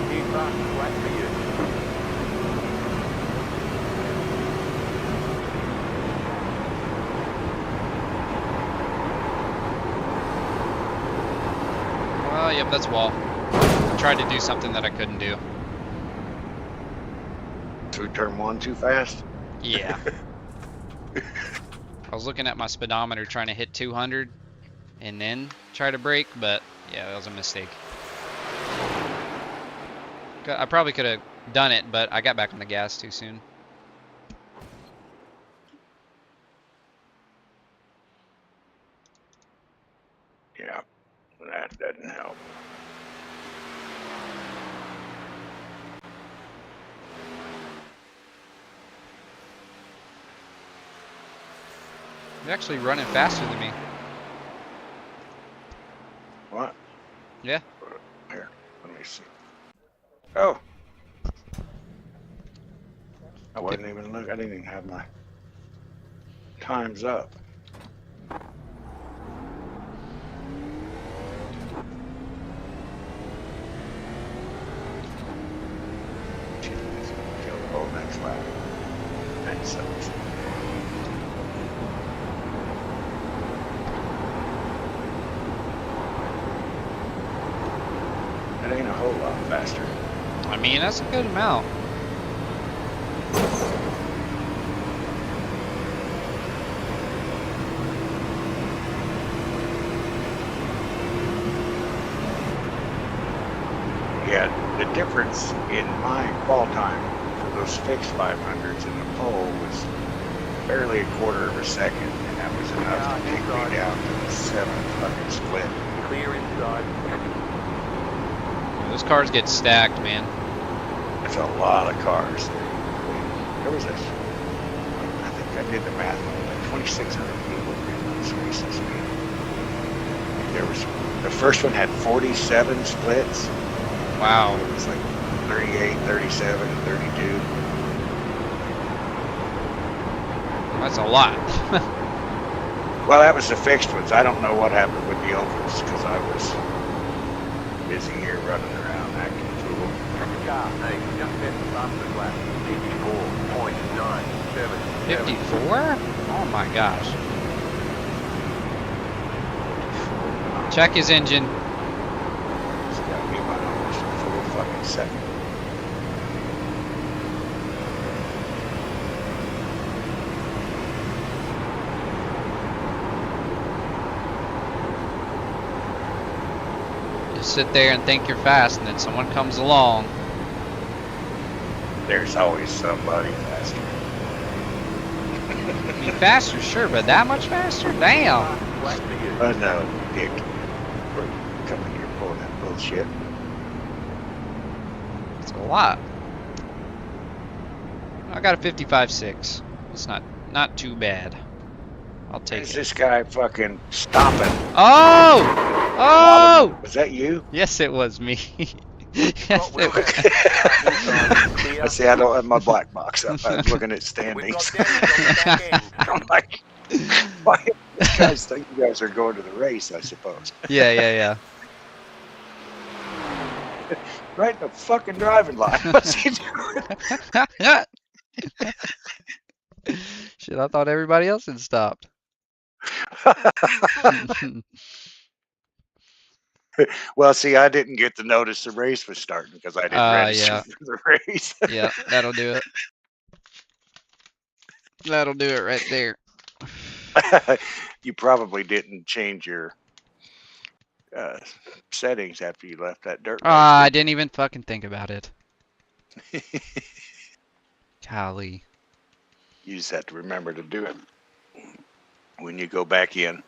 New fastest lap for you. Yep, that's wall. I tried to do something that I couldn't do. Through turn one too fast? Yeah. I was looking at my speedometer trying to hit 200 and then try to brake, but yeah, that was a mistake. I probably could have done it, but I got back on the gas too soon. Yeah, that doesn't help. You're actually running faster than me. What? Yeah. Here, let me see. Oh. I wasn't even looking. I didn't even have my times up. Kill the whole next lap. That sucks. That ain't a whole lot faster. I mean, that's a good amount. Yeah, the difference in my fall time for those fixed 500s in the pole was barely a quarter of a second, and that was enough to take me down to the 7 fucking split. Clear inside. Those cars get stacked, man. That's a lot of cars. There was a, I think I did the math, like 2,600 people in this race this week. There was, the first one had 47 splits. Wow. It was like 38, 37, and 32. That's a lot. Well, that was the fixed ones. I don't know what happened with the opens because I was busy here running around acting a fool. Car 8, just set the fastest lap. 54.977. 54? Oh my gosh. Check his engine. It's got to be about almost a full fucking second. Just sit there and think you're fast, and then someone comes along. There's always somebody faster. I mean, faster, sure, but that much faster? Damn. Lap for you. Oh no, Dick. We're coming here pulling that bullshit. It's a lot. I got a 55.6. It's not too bad. I'll take Is it. this guy fucking stopping? Oh! Oh! Was that you? Yes, it was me. Yes, it was. I see, I don't have my black box up. I'm looking at We've standings. got Daniels on the back end. I'm like, why? You guys think you guys are going to the race, I suppose. Yeah. Right in the fucking driving line. What's he doing? Shit, I thought everybody else had stopped. Well, see, I didn't get to notice the race was starting because I didn't register Yeah. for the race. Yeah, that'll do it. That'll do it right there. You probably didn't change your settings after you left that dirt race. I didn't even fucking think about it. Golly. You just have to remember to do it when you go back in.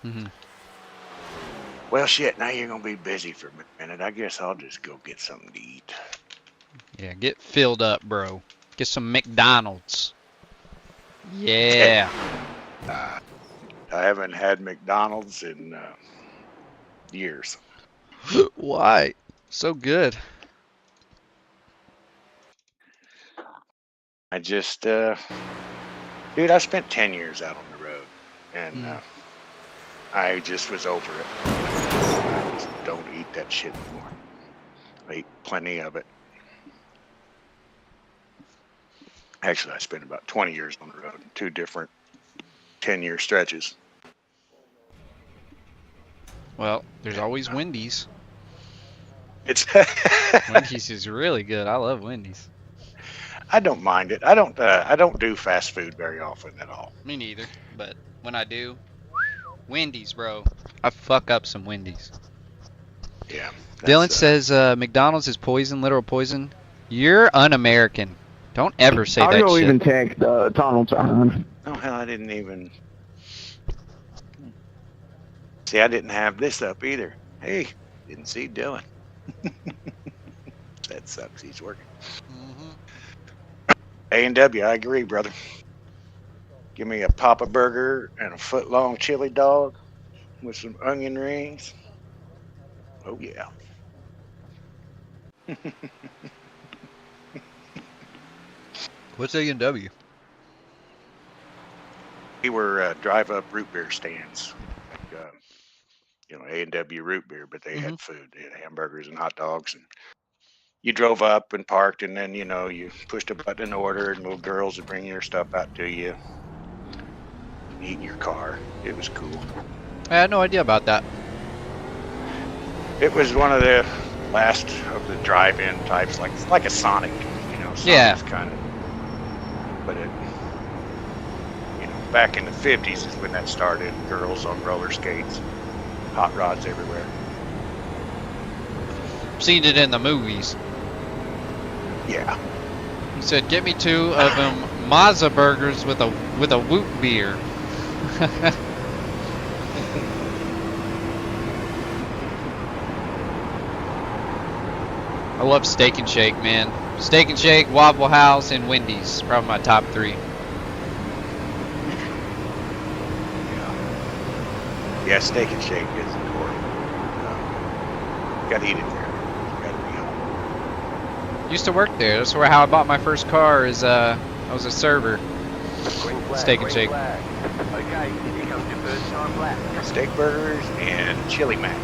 Mm-hmm. Well, shit, now you're going to be busy for a minute. I guess I'll just go get something to eat. Yeah, get filled up, bro. Get some McDonald's. Yeah. I haven't had McDonald's in years. Why? So good. I just, dude, I spent 10 years out on the road, and I just was over it. I just don't eat that shit anymore. I eat plenty of it. Actually, I spent about 20 years on the road in 2 different 10-year stretches. Well, there's always Wendy's. It's Wendy's is really good. I love Wendy's. I don't mind it. I don't do fast food very often at all. Me neither. But when I do, Wendy's, bro. I fuck up some Wendy's. Yeah. Dylan says McDonald's is poison, literal poison. You're un-American. Don't ever say that I don't shit. even take the tunnel time. Oh hell, I didn't even. See, I didn't have this up either. Hey, didn't see Dylan. That sucks. He's working. A&W, I agree, brother. Give me a Papa Burger and a foot-long chili dog with some onion rings. Oh, yeah. What's A&W? We were drive-up root beer stands. Like, A&W root beer, but they had food. They had hamburgers and hot dogs. And you drove up and parked, and then, you pushed a button and ordered, and little girls would bring your stuff out to you. Eat in your car. It was cool. I had no idea about that. It was one of the last of the drive-in types, like a Sonic, Sonic's Yeah. kind of. But it, back in the 50s is when that started. Girls on roller skates, hot rods everywhere. Seen it in the movies. Yeah. He said, "Get me 2 of them Mazda burgers with a Woot beer." I love Steak and Shake, man. Steak and Shake, Waffle House, and Wendy's. Probably my top 3. Yeah, Steak and Shake is the core. Gotta eat it there. Gotta be home. Used to work there. That's where how I bought my first car. Is I was a server. Green flag, Steak and green Shake. flag. Okay, here comes your first time lap. Steak burgers and chili mac.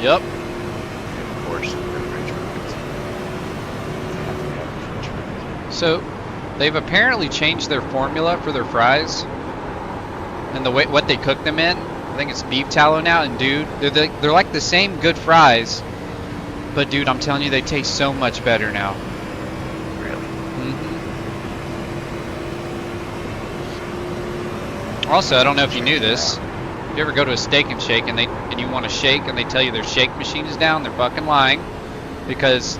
Yep. And of course, the French fries. So, they've apparently changed their formula for their fries, and the way what they cook them in. I think it's beef tallow now, and dude, they're like the same good fries, but dude, I'm telling you, they taste so much better now. Really? Also, I don't know if you knew this. If you ever go to a Steak and Shake and you want a shake and they tell you their shake machine is down, they're fucking lying, because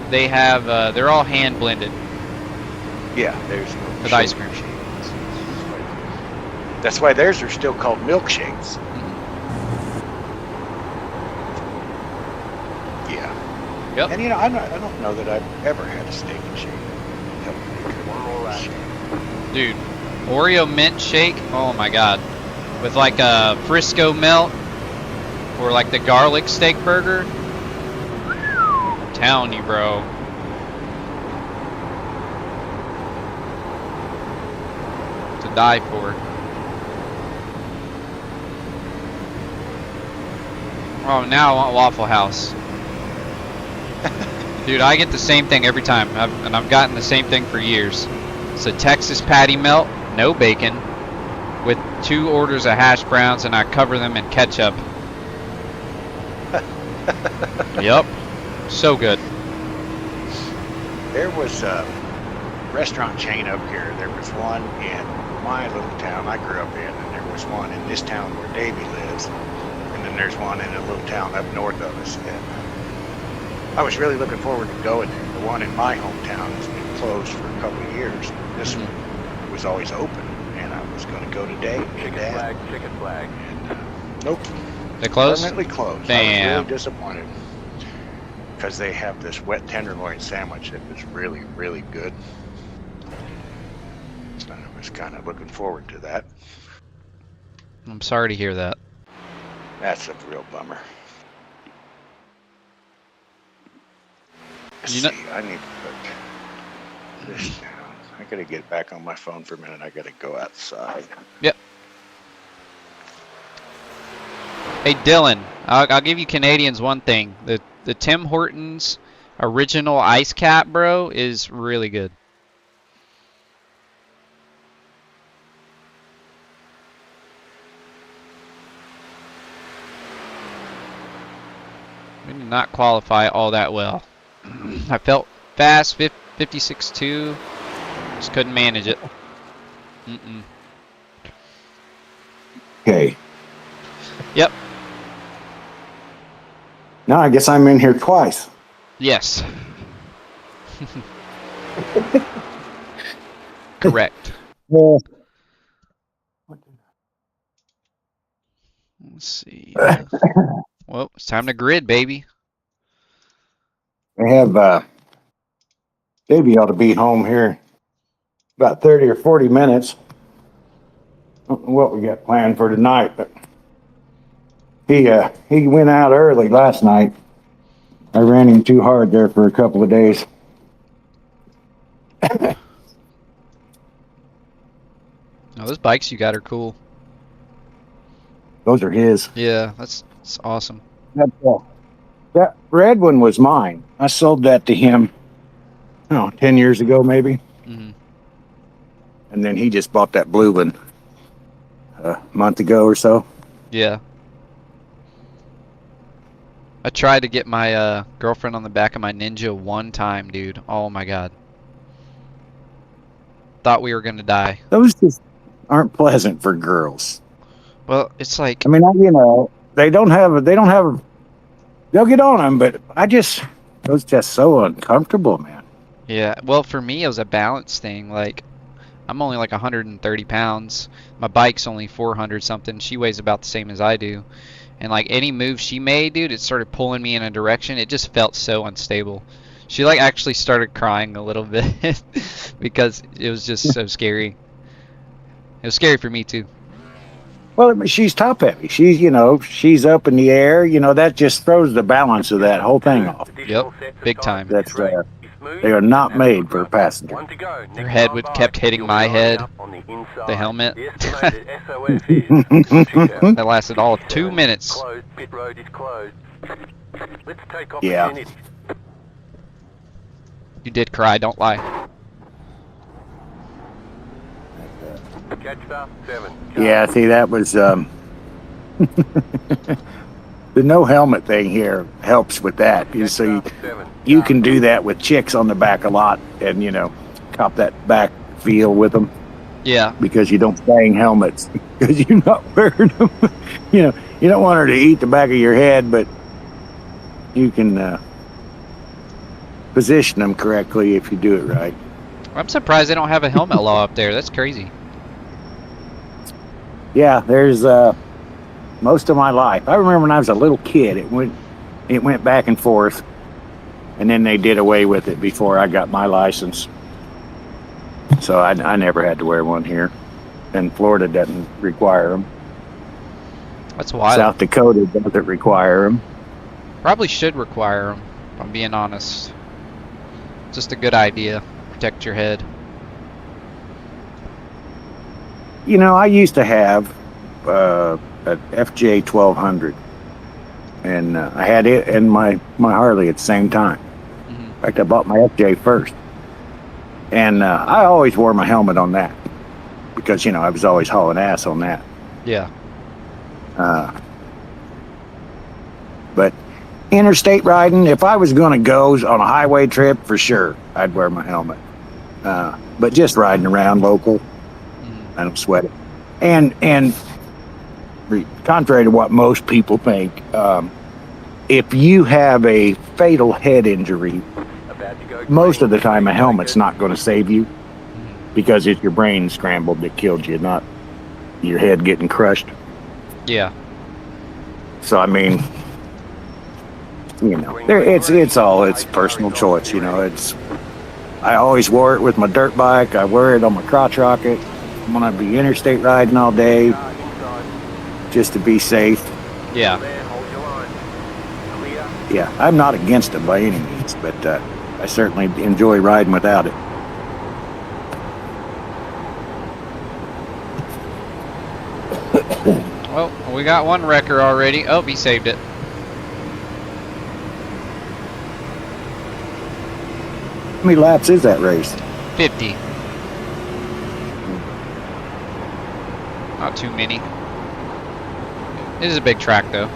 they have they're all hand blended Yeah, there's no with ice cream. That's why theirs are still called milkshakes. Yeah. Yep. And I don't know that I've ever had a Steak and Shake. One more lap. Dude, Oreo mint shake, oh my god. With like a Frisco melt or like the garlic steak burger. I'm telling you, bro. To die for. Oh, now I want Waffle House. Dude, I get the same thing every time, and I've gotten the same thing for years. It's a Texas patty melt, no bacon, with 2 orders of hash browns, and I cover them in ketchup. Yep, so good. There was a restaurant chain up here. There was one in my little town I grew up in, and there was one in this town where Davey lives, and then there's one in a little town up north of us. And I was really looking forward to going there. The one in my hometown has been closed for a couple of years. This one was always open, and I was going to go today. Chicken flag, chicken flag. And, nope. They closed? Permanently closed. Damn. I was really disappointed because they have this wet tenderloin sandwich that was really, really good. So I was kind of looking forward to that. I'm sorry to hear that. That's a real bummer. You know- See, I need to put this down. I gotta get back on my phone for a minute. I gotta go outside. Yep. Hey Dylan, I'll give you Canadians one thing. The Tim Hortons original ice cap, bro, is really good. We did not qualify all that well. I felt fast, 56.2. Just couldn't manage it. Okay. Yep. Now I guess I'm in here twice. Yes. Correct. Well, Let's see. Well, it's time to grid, baby. I have Davey ought to be home here about 30 or 40 minutes. I don't know what we got planned for tonight, but he went out early last night. I ran him too hard there for a couple of days. Oh, those bikes you got are cool. Those are his. Yeah, that's awesome. That red one was mine. I sold that to him, 10 years ago maybe. Hmm. And then he just bought that blue one a month ago or so. Yeah. I tried to get my girlfriend on the back of my Ninja one time, dude. Oh my god. Thought we were gonna die. Those just aren't pleasant for girls. Well, it's like, I mean, they'll get on them, but those just so uncomfortable, man. yeah. Well, for me, it was a balance thing. Like, I'm only like 130 pounds. My bike's only 400 something. She weighs about the same as I do. And like any move she made, dude, it started pulling me in a direction. It just felt so unstable. She like actually started crying a little bit because it was just so scary. It was scary for me too. Well, she's top heavy. She's up in the air. That just throws the balance of that whole thing off. Yep, big time. That's they are not made for a passenger. Her head kept hitting my head. The helmet. That lasted all of 2 minutes. Yeah. You did cry, don't lie. Yeah, see, that was the no helmet thing here helps with that. So you can do that with chicks on the back a lot, and cop that back feel with them. Yeah. Because you don't bang helmets because you're not wearing them. You don't want her to eat the back of your head, but you can position them correctly if you do it right. I'm surprised they don't have a helmet law up there. That's crazy. Yeah, there's most of my life. I remember when I was a little kid, it went back and forth, and then they did away with it before I got my license. So I never had to wear one here, and Florida doesn't require them. That's wild. South Dakota doesn't require them. Probably should require them, if I'm being honest. Just a good idea. Protect your head. I used to have a FJ 1200, and I had it and my Harley at the same time. In fact, I bought my FJ first. And I always wore my helmet on that because, you know, I was always hauling ass on that. Yeah. But interstate riding, if I was going to go on a highway trip, for sure, I'd wear my helmet. But just riding around local, I don't sweat it. And contrary to what most people think, if you have a fatal head injury, About to go most of the green. time a helmet's not going to save you because it's your brain scrambled that killed you, not your head getting crushed. Yeah. So I mean, you know, it's personal choice. You know, I always wore it with my dirt bike. I wear it on my crotch rocket when I be interstate riding all day, Car inside. just to be safe. Yeah. There, hold your line. Clear. Yeah, I'm not against it by any means, but I certainly enjoy riding without it. Well, we got one wrecker already. Oh, he saved it. How many laps is that race? 50. Not too many. It is a big track though.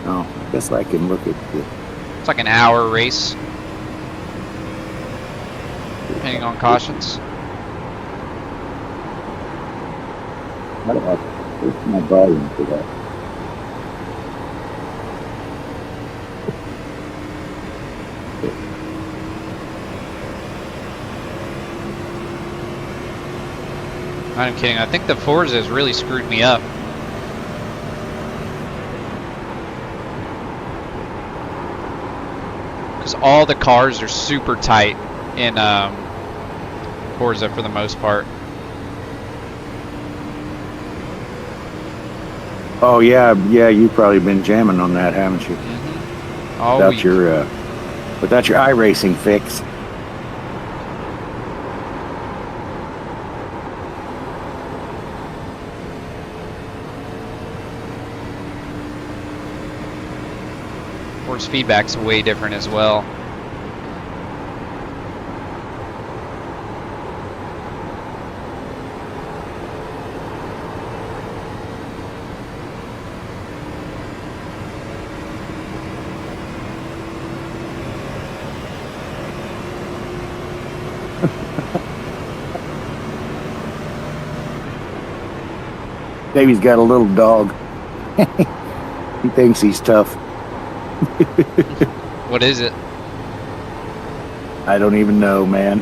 Oh, I guess I can look at the. It's like an hour race. Depending on cautions. Where's my volume for that? I'm kidding. I think the Forza has really screwed me up. Because all the cars are super tight in Forza for the most part. Oh yeah, you've probably been jamming on that, haven't you? All Without week. without your iRacing fix. Force feedback's way different as well. Davey's got a little dog. He thinks he's tough. What is it? I don't even know, man.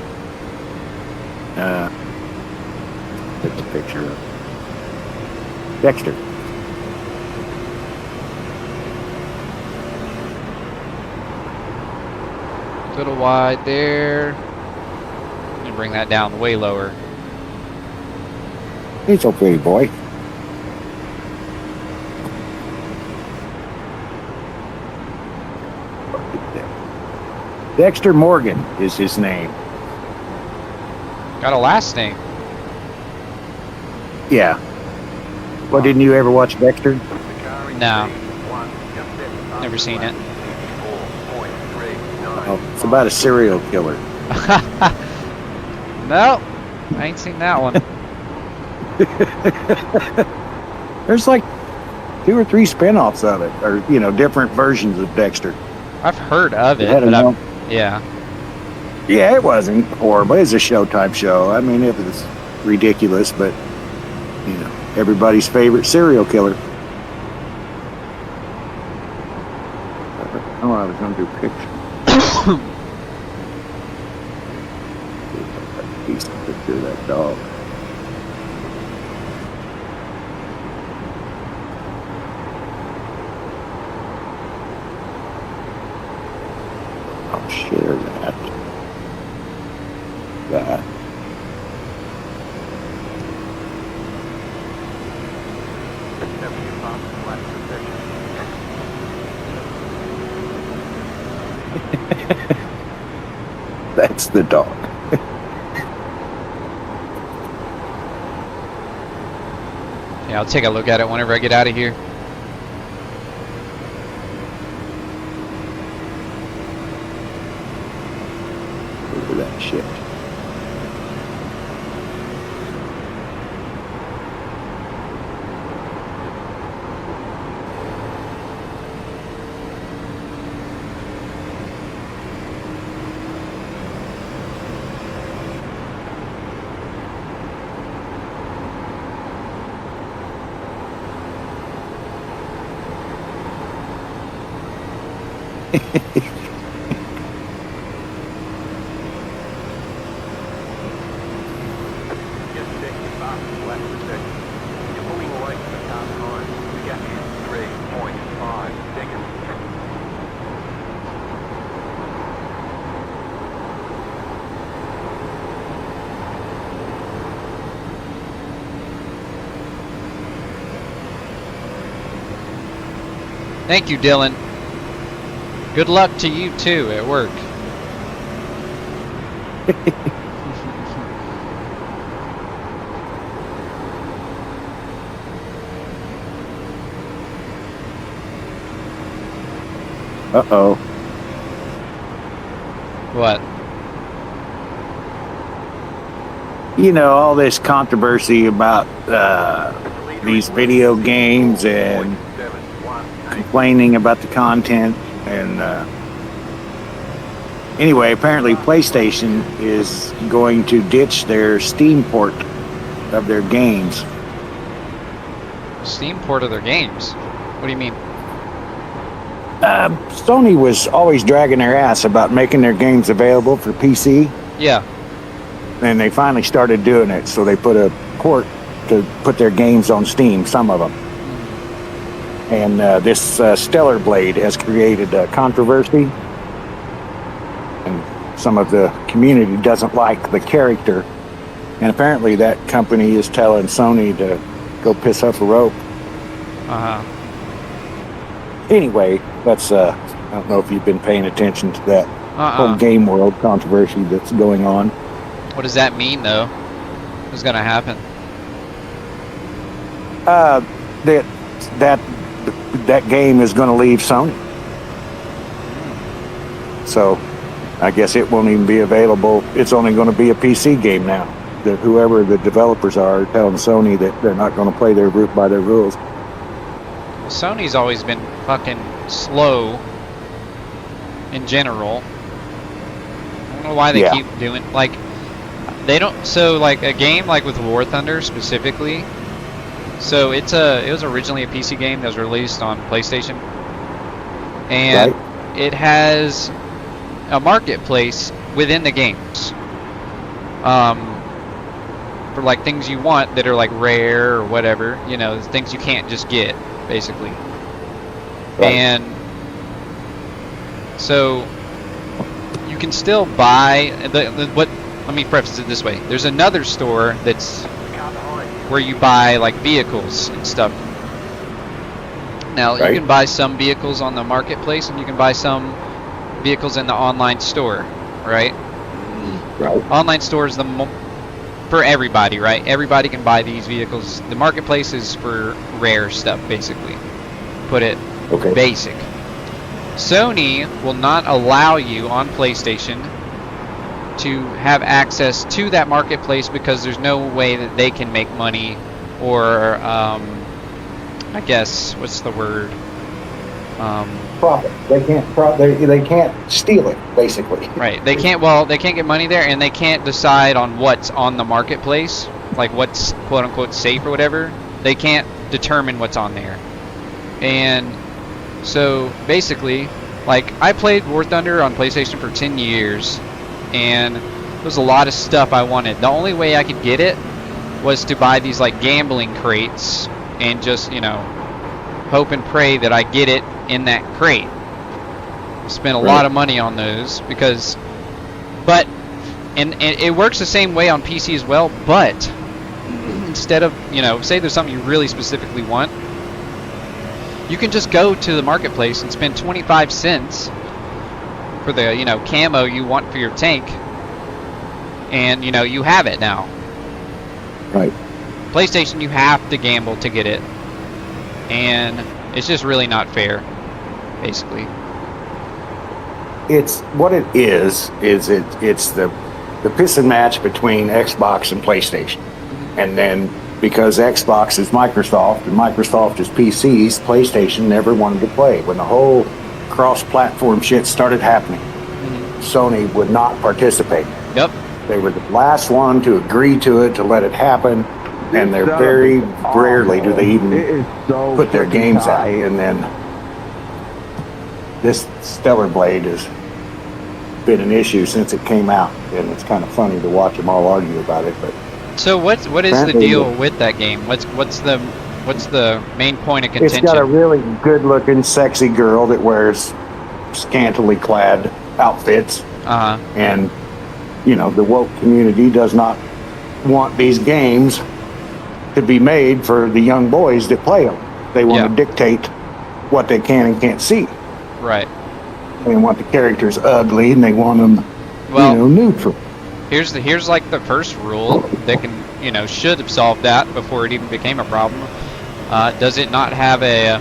Take a picture of Dexter. A little wide there. And bring that down way lower. He's okay, boy. Dexter Morgan is his name. Got a last name. Yeah. Well, didn't you ever watch Dexter? The car in No. green. One, just left the fastest Never seen lap. it. 54.39. Oh, it's about a serial killer. No, I ain't seen that one. There's like 2 or 3 spin-offs of it, or different versions of Dexter. I've heard of it, It had but enough- yeah. Yeah, it wasn't horrible. It's a Showtime show. I mean, it was ridiculous, but everybody's favorite serial killer. Oh, I was going to do picture. Decent picture of that dog. I'll share that. That. That'll be your fastest lap of the session. That's the dog. Yeah, I'll take a look at it whenever I get out of here. for that shit. Just check your fastest lap position. You're pulling away from the car behind. The gap is 3.5 seconds. Thank you, Dylan. Good luck to you too at work. Uh-oh. What? You know, all this controversy about these video games and complaining about the content. And anyway, apparently PlayStation is going to ditch their Steam port of their games. Steam port of their games? What do you mean? Sony was always dragging their ass about making their games available for PC, Yeah. and they finally started doing it. So they put a port to put their games on Steam, some of them. And this Stellar Blade has created a controversy, and some of the community doesn't like the character. And apparently that company is telling Sony to go piss off a rope. Uh-huh. Anyway, that's I don't know if you've been paying attention to that whole game world controversy that's going on. What does that mean, though? What's gonna happen? That game is going to leave Sony. So I guess it won't even be available. It's only going to be a PC game now. That whoever the developers are telling Sony that they're not going to play their by their rules. Well, Sony's always been fucking slow in general. I don't know why they keep doing, like, they don't, so like a game like with War Thunder specifically, so it was originally a PC game that was released on PlayStation, and it has a marketplace within the games, for like things you want that are like rare or whatever, you know, things you can't just get, basically. And so you can still buy what. Let me preface it this way: there's another store that's where you buy like vehicles and stuff. Now you can buy some vehicles on the marketplace, and you can buy some vehicles in the online store, right? Online store is for everybody, right? Everybody can buy these vehicles. The marketplace is for rare stuff, basically. Put it basic. Sony will not allow you on PlayStation to have access to that marketplace because there's no way that they can make money, or I guess what's the word? Profit. They can't steal it, basically. Right. They can't. Well, they can't get money there, and they can't decide on what's on the marketplace, like what's quote unquote safe or whatever. They can't determine what's on there, and so basically, like I played War Thunder on PlayStation for 10 years. And there was a lot of stuff I wanted. The only way I could get it was to buy these like gambling crates and just, you know, hope and pray that I get it in that crate. Spent a lot of money on those because, but, and it works the same way on PC as well, but instead of, you know, say there's something you really specifically want, you can just go to the marketplace and spend 25 cents for the, you know, camo you want for your tank, and you know you have it now. Right. PlayStation, you have to gamble to get it, and it's just really not fair, basically. It's what it is it's the the pissing match between Xbox and PlayStation. And then because Xbox is Microsoft and Microsoft is PCs, PlayStation never wanted to play. When the whole cross-platform shit started happening, Sony would not participate. Yep. They were the last one to agree to it, to let it happen, and they're very rarely do they even put their games out. And then this Stellar Blade has been an issue since it came out, and it's kind of funny to watch them all argue about it. But So what is the deal with that game? What's the main point of contention? it's got a really good-looking, sexy girl that wears scantily clad outfits, and you know, the woke community does not want these games to be made for the young boys that play them. They want to dictate what they can and can't see. Right. They want the characters ugly, and they want them, neutral. Here's like the first rule that can, should have solved that before it even became a problem. Does it not have a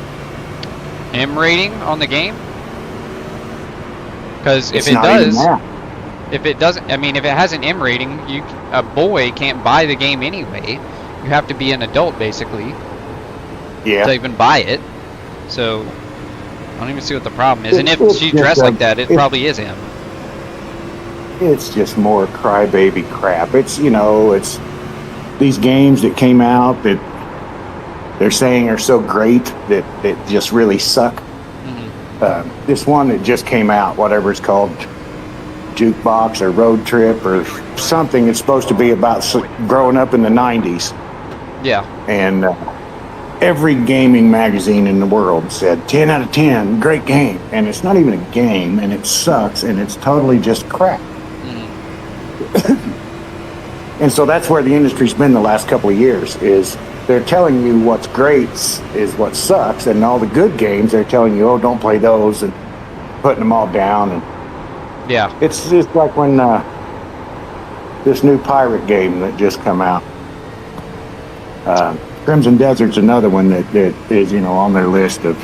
M rating on the game? Because if it doesn't, I mean, if it has an M rating, a boy can't buy the game anyway. You have to be an adult, basically, to even buy it. So I don't even see what the problem is. And if she's dressed like that, it probably is M. It's just more crybaby crap. It's these games that came out that they're saying are so great that just really suck. This one that just came out, whatever it's called, Jukebox or Road Trip or something, it's supposed to be about growing up in the 90s. Yeah. And every gaming magazine in the world said 10 out of 10, great game. And it's not even a game, and it sucks, and it's totally just crap. And so that's where the industry's been the last couple of years, is they're telling you what's great is what sucks, and all the good games, they're telling you, oh, don't play those, and putting them all down. And yeah, it's just like when this new pirate game that just come out, Crimson Desert's another one that is on their list of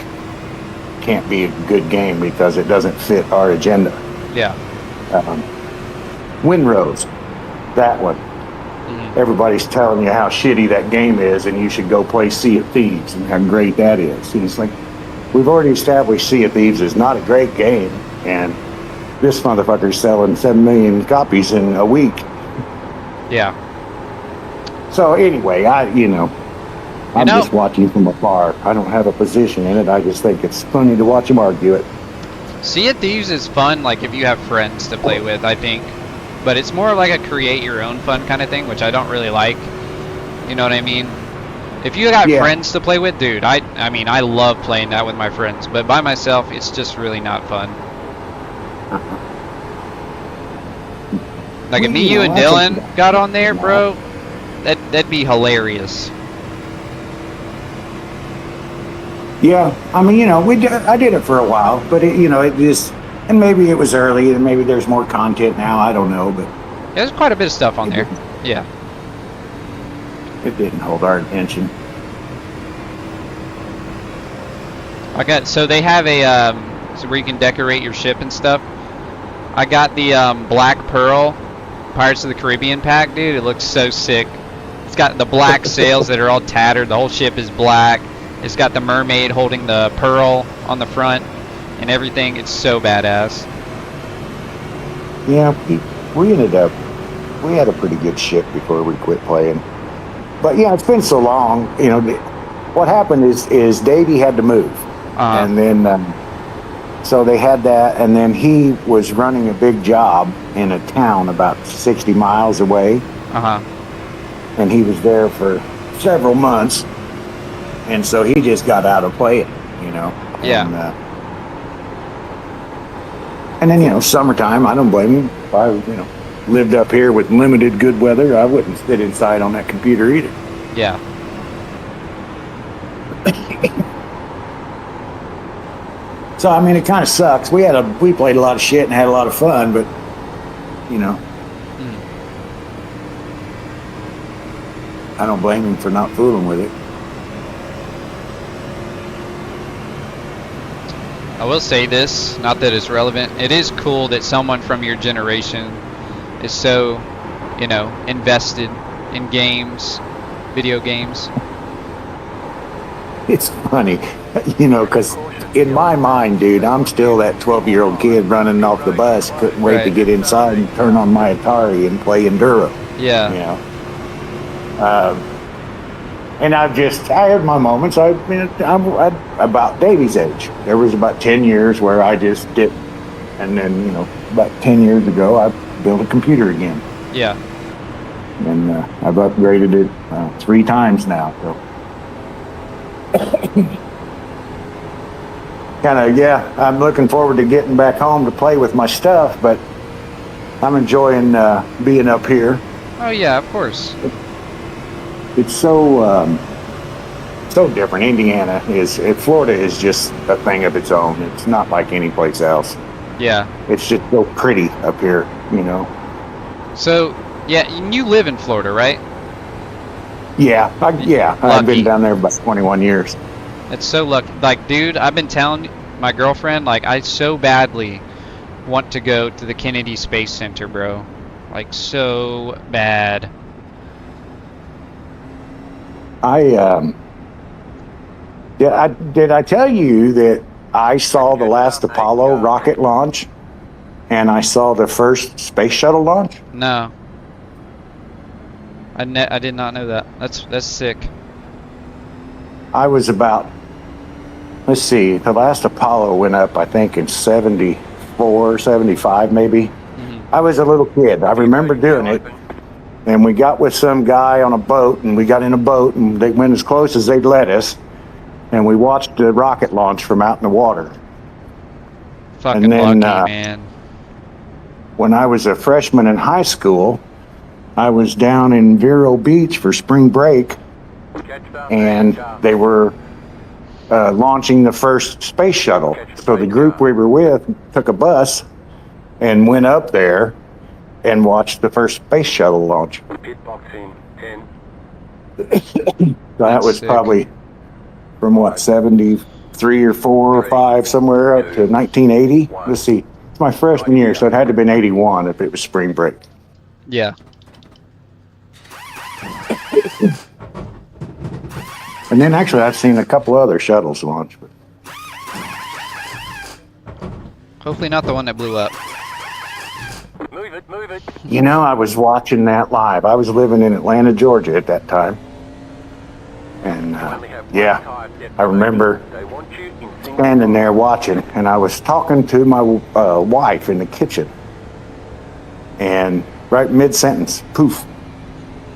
can't be a good game because it doesn't fit our agenda. Yeah. Windrose, that one. Everybody's telling you how shitty that game is, and you should go play Sea of Thieves and how great that is. And it's like, we've already established Sea of Thieves is not a great game, and this motherfucker's selling 7 million copies in a week. Yeah. So anyway, I'm just watching from afar. I don't have a position in it. I just think it's funny to watch them argue it. Sea of Thieves is fun, like if you have friends to play with, I think. But it's more like a create your own fun kind of thing, which I don't really like. You know what I mean? If you got friends to play with, dude, I mean, I love playing that with my friends. But by myself, it's just really not fun. Like if me, you, and Dylan got on there, bro, that'd be hilarious. Yeah, I mean, I did it for a while, but it just, and maybe it was early, and maybe there's more content now. I don't know, but there's quite a bit of stuff on there. Yeah, it didn't hold our attention. So they have a so where you can decorate your ship and stuff. I got the Black Pearl Pirates of the Caribbean pack, dude. It looks so sick. It's got the black sails that are all tattered. The whole ship is black. It's got the mermaid holding the pearl on the front and everything. It's so badass. Yeah, we we had a pretty good ship before we quit playing. But yeah, it's been so long. What happened is Davey had to move. And then, so they had that, and then he was running a big job in a town about 60 miles away. And he was there for several months. And so he just got out of playing, Yeah. And then, summertime, I don't blame him. If I, lived up here with limited good weather, I wouldn't sit inside on that computer either. Yeah. So, I mean, it kind of sucks. We played a lot of shit and had a lot of fun, but, I don't blame him for not fooling with it. I will say this, not that it's relevant. It is cool that someone from your generation is so you know, invested in games, video games. It's funny, you know, because in my mind, dude, I'm still that 12-year-old kid running off the bus, couldn't wait to Right. get inside and turn on my Atari and play Enduro, Yeah. you know. And I had my moments. I'm about Davy's age. There was about 10 years where I just didn't. And then, you know, about 10 years ago, I built a computer again. Yeah. And I've upgraded it 3 times now. So. I'm looking forward to getting back home to play with my stuff, but I'm enjoying being up here. Oh yeah, of course. It's so different. Florida is just a thing of its own. It's not like any place else. Yeah. It's just so pretty up here, you know. So, yeah, you live in Florida, right? Yeah, I've Lucky. been down there about 21 years. It's so lucky. Like, dude, I've been telling my girlfriend, like, I so badly want to go to the Kennedy Space Center, bro. Like, so bad. Did I tell you that I saw the last Apollo rocket launch, and I saw the first space shuttle launch? No. I did not know that. That's sick. I was about, let's see, the last Apollo went up, I think, in 74, 75 maybe. Mm-hmm. I was a little kid. I remember doing it. And we got with some guy on a boat, and we got in a boat, and they went as close as they'd let us. And we watched the rocket launch from out in the water. Fucking and then, lucky, man. When I was a freshman in high school, I was down in Vero Beach for spring break, and they were launching the first space shuttle. So the group we were with took a bus and went up there and watched the first space shuttle launch. So that was sick. probably from what, 73 or 4 or 5, somewhere up to 1980. Let's see, it's my freshman year, so it had to have been 81 if it was spring break. Yeah. And then actually I've seen a couple other shuttles launch. But Hopefully not the one that blew up. Move it. you know, I was watching that live. I was living in Atlanta, Georgia at that time. And I remember standing there watching, and I was talking to my wife in the kitchen. And right mid-sentence, poof.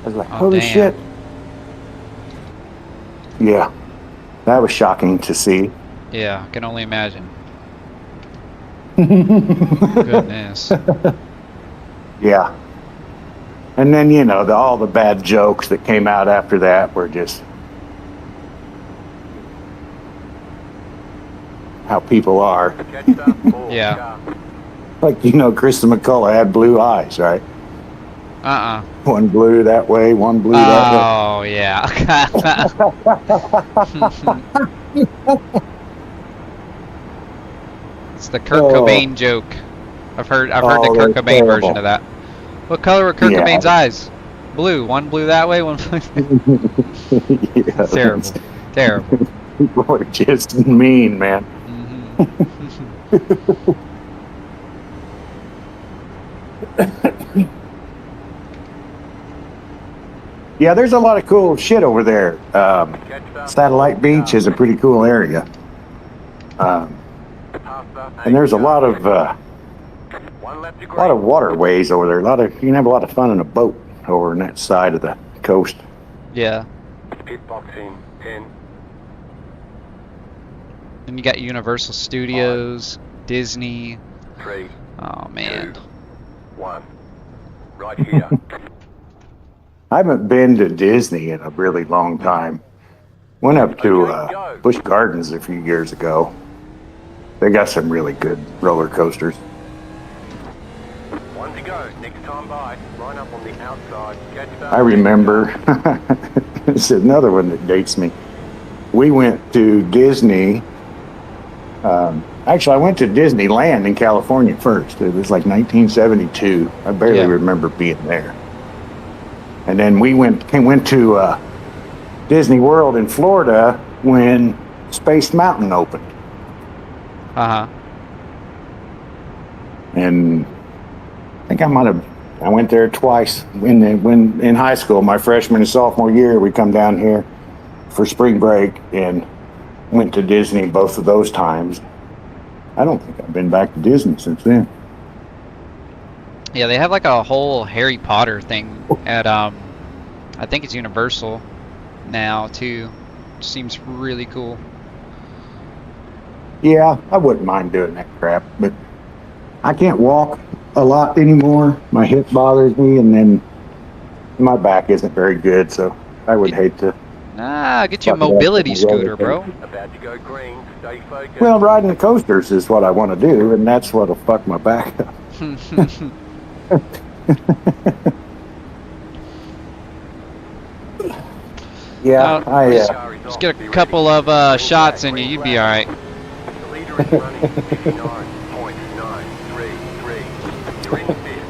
I was like, Oh, holy damn. shit. Yeah, that was shocking to see. Yeah, I can only imagine. Goodness. Yeah. And then, you know, all the bad jokes that came out after that were just how people are. Yeah. Like, you know, Kristen McCullough had blue eyes, right? Uh-uh. One blue that way, one blue that way. Oh, yeah. It's the Kurt Cobain joke. I've heard the Kurt that's Cobain version terrible. of that. What color were Kurt Yeah. Cobain's eyes? Blue. One blue that way, one blue. Yeah, Terrible. Terrible. People are just mean, man. Mhm. Yeah, there's a lot of cool shit over there. Satellite Beach is a pretty cool area. And there's a lot of waterways over there. You can have a lot of fun in a boat over on that side of the coast. Yeah. Pit box in 10. And you got Universal Studios, Disney. 3, Oh, man. 1. Right here. I haven't been to Disney in a really long time. Went up to Busch Gardens a few years ago. They got some really good roller coasters. 1 to go. Next time by. Line up on the outside. Catch that. I remember, it's another one that dates me. We went to Disney. Actually, I went to Disneyland in California first. It was like 1972. I barely Yeah. remember being there. And then we went to Disney World in Florida when Space Mountain opened. Uh huh. And I think I went there twice when in high school, my freshman and sophomore year. We come down here for spring break and went to Disney both of those times. I don't think I've been back to Disney since then. Yeah, they have like a whole Harry Potter thing at I think it's Universal now too. Seems really cool. Yeah, I wouldn't mind doing that crap, but I can't walk a lot anymore. My hip bothers me, and then my back isn't very good, so I would hate to. Ah, get you a Fuck it up mobility with my roller scooter, bro. About to go green. Stay focused. Well, riding the coasters is what I want to do, and that's what'll fuck my back up. Yeah, Just get a couple of shots in you, you'd be alright. The leader is running 59.933. You're in fifth.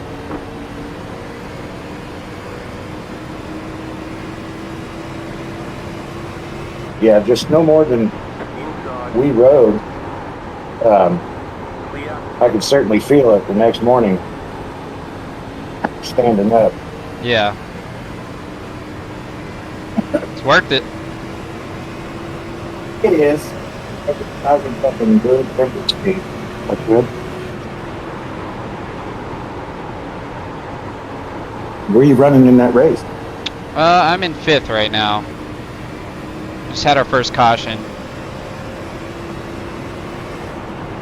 yeah, just no more than Inside. we rode. Clear. I could certainly feel it the next morning, standing up. Yeah. It's worth it. It is. I was fucking good temper speed. That's good. Where are you running in that race? I'm in 5th right now. Just had our first caution.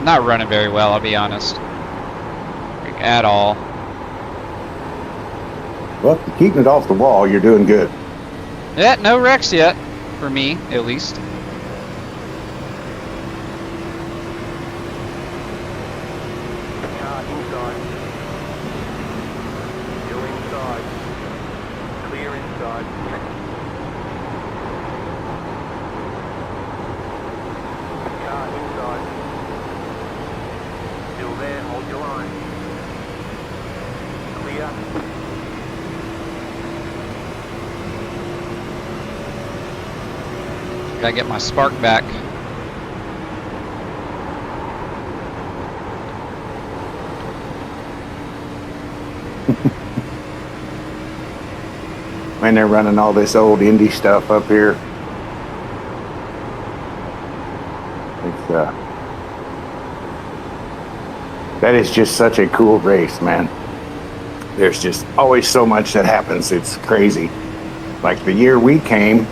Not running very well, I'll be honest. Like, at all. Well, if you're keeping it off the wall, you're doing good. Yeah, no wrecks yet. For me, at least. Car inside. Still inside. Clear inside. Car inside. Still there. Hold your line. Clear. Gotta get my spark back. Man, they're running all this old indie stuff up here. It's that is just such a cool race, man. There's just always so much that happens. It's crazy. Like the year we came,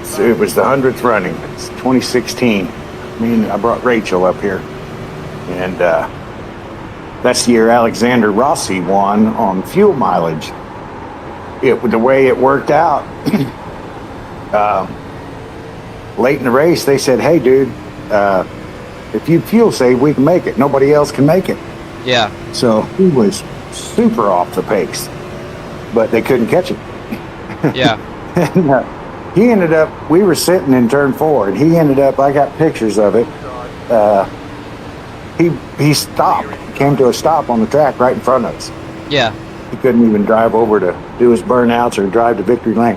so it was the 100th running. It's 2016. I brought Rachel up here, and that's the year Alexander Rossi won on fuel mileage. The way it worked out, late in the race, they said, "Hey, dude, if you fuel save, we can make it. Nobody else can make it." Yeah. So he was super off the pace, but they couldn't catch him. Yeah. And, he ended up, we were sitting in turn 4, and he ended up, I got pictures of it. He stopped, came to a stop on the track right in front of us. Yeah. He couldn't even drive over to do his burnouts or drive to victory lane.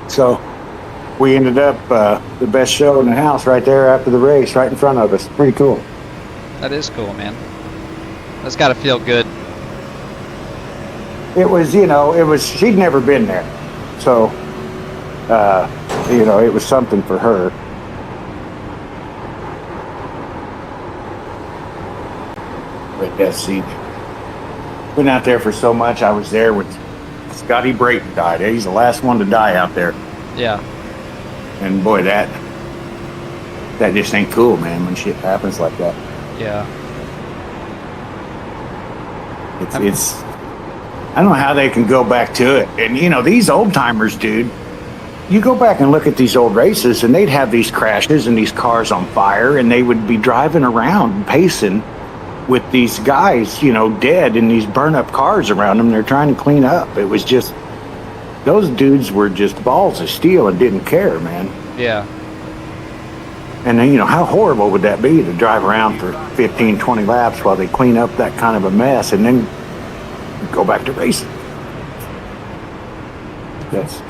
So we ended up the best show in the house right there after the race, right in front of us. Pretty cool. That is cool, man. That's gotta feel good. It was, she'd never been there. So, it was something for her. But yes, see, been out there for so much. I was there with Scotty Brayton died. He's the last one to die out there. Yeah. And boy, that just ain't cool, man, when shit happens like that. Yeah. It's I don't know how they can go back to it. And these old timers, dude, you go back and look at these old races, and they'd have these crashes and these cars on fire, and they would be driving around pacing with these guys, dead in these burn up cars around them. They're trying to clean up. It was just, those dudes were just balls of steel and didn't care, man. Yeah. And then, how horrible would that be to drive around for 15, 20 laps while they clean up that kind of a mess, and then go back to racing. That's.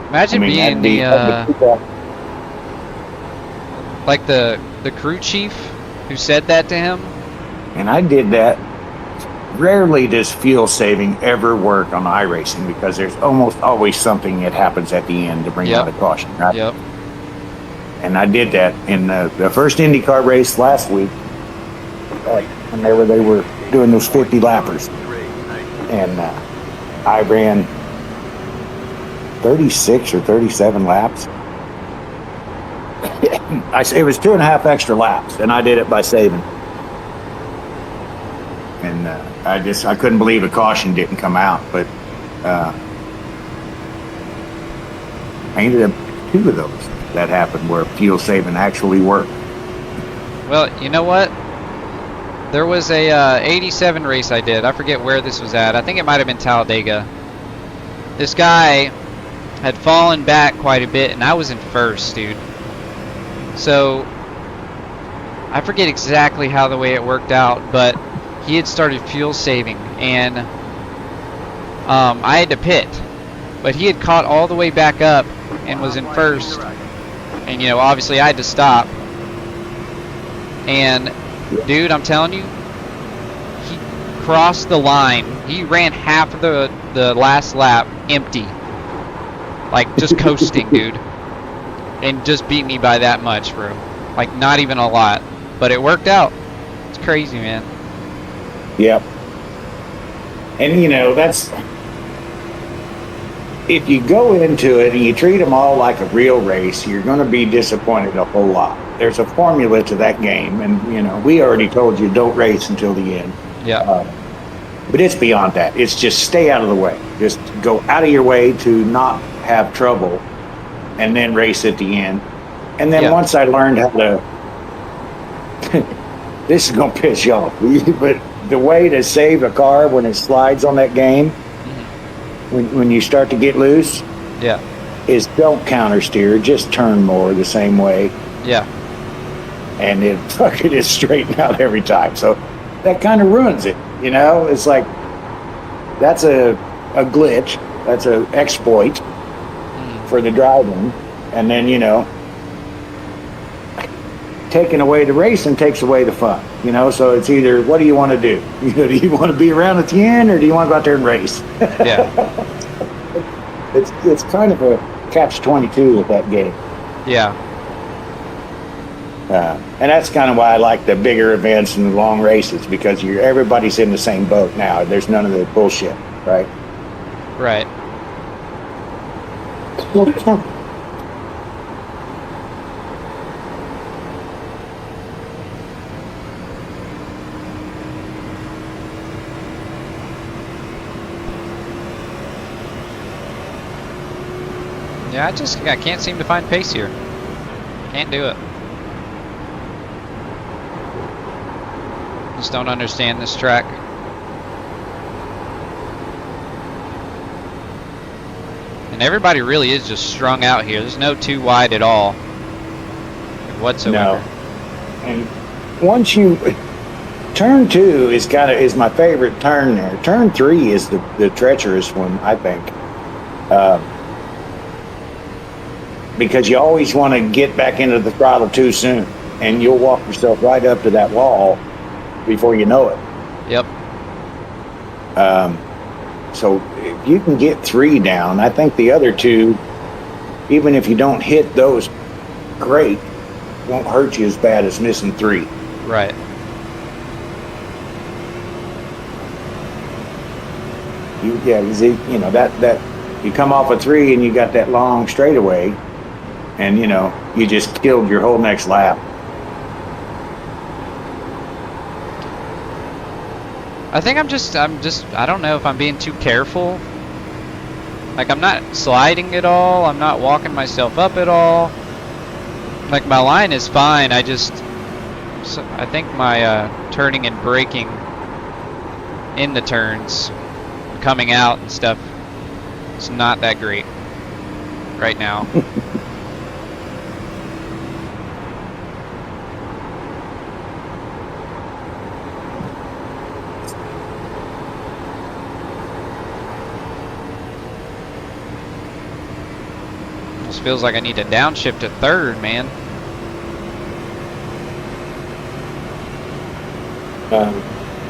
Imagine being that'd be- like the crew chief who said that to him. And I did that. Rarely does fuel saving ever work on iRacing because there's almost always something that happens at the end to bring Yep. out a caution, right? Yep. And I did that in the first IndyCar race last week, like whenever they were doing those 50 lappers, and I ran 36 or 37 laps. It was 2.5 extra laps, and I did it by saving. And I couldn't believe a caution didn't come out, but I ended up 2 of those that happened where fuel saving actually worked. Well, you know what? There was a 87 race I did. I forget where this was at. I think it might have been Talladega. This guy had fallen back quite a bit, and I was in first, dude. So I forget exactly how the way it worked out, but he had started fuel saving, and I had to pit, but he had caught all the way back up and was in first, and you know, obviously I had to stop. And dude, I'm telling you, he crossed the line. He ran half of the last lap empty, like just coasting, dude, and just beat me by that much, bro. Like not even a lot, but it worked out. It's crazy, man. Yep. And you know, that's, if you go into it and you treat them all like a real race, you're going to be disappointed a whole lot. There's a formula to that game, and you know, we already told you don't race until the end. Yeah. But it's beyond that. It's just stay out of the way. Just go out of your way to not have trouble, and then race at the end. And then once I learned how to, this is going to piss you off, but the way to save a car when it slides on that game, when you start to get loose, is don't counter steer, just turn more the same way. Yeah. And it fucking is straightened out every time. So that kind of ruins it, you know? It's like, that's a glitch, that's an exploit for the driving. And then, you know, taking away the racing takes away the fun, you know? So it's either, what do you want to do? You know, do you want to be around at the end, or do you want to go out there and race? Yeah. It's kind of a catch-22 with that game. Yeah. And that's kind of why I like the bigger events and the long races, because everybody's in the same boat now. There's none of the bullshit, right? Right. Yeah, I can't seem to find pace here. Can't do it. Just don't understand this track. And everybody really is just strung out here. There's no too wide at all whatsoever. No. And once you, turn 2 is my favorite turn there. Turn 3 is the treacherous one, I think. Because you always want to get back into the throttle too soon, and you'll walk yourself right up to that wall before you know it. Yep. So if you can get 3 down, I think the other 2, even if you don't hit those, great, won't hurt you as bad as missing 3. Right. You know, that you come off a 3 and you got that long straightaway, and you know, you just killed your whole next lap. I think I'm just, I don't know if I'm being too careful. Like, I'm not sliding at all. I'm not walking myself up at all. Like, my line is fine. I think my turning and braking in the turns, coming out and stuff, is not that great right now. Almost feels like I need to downshift to third, man.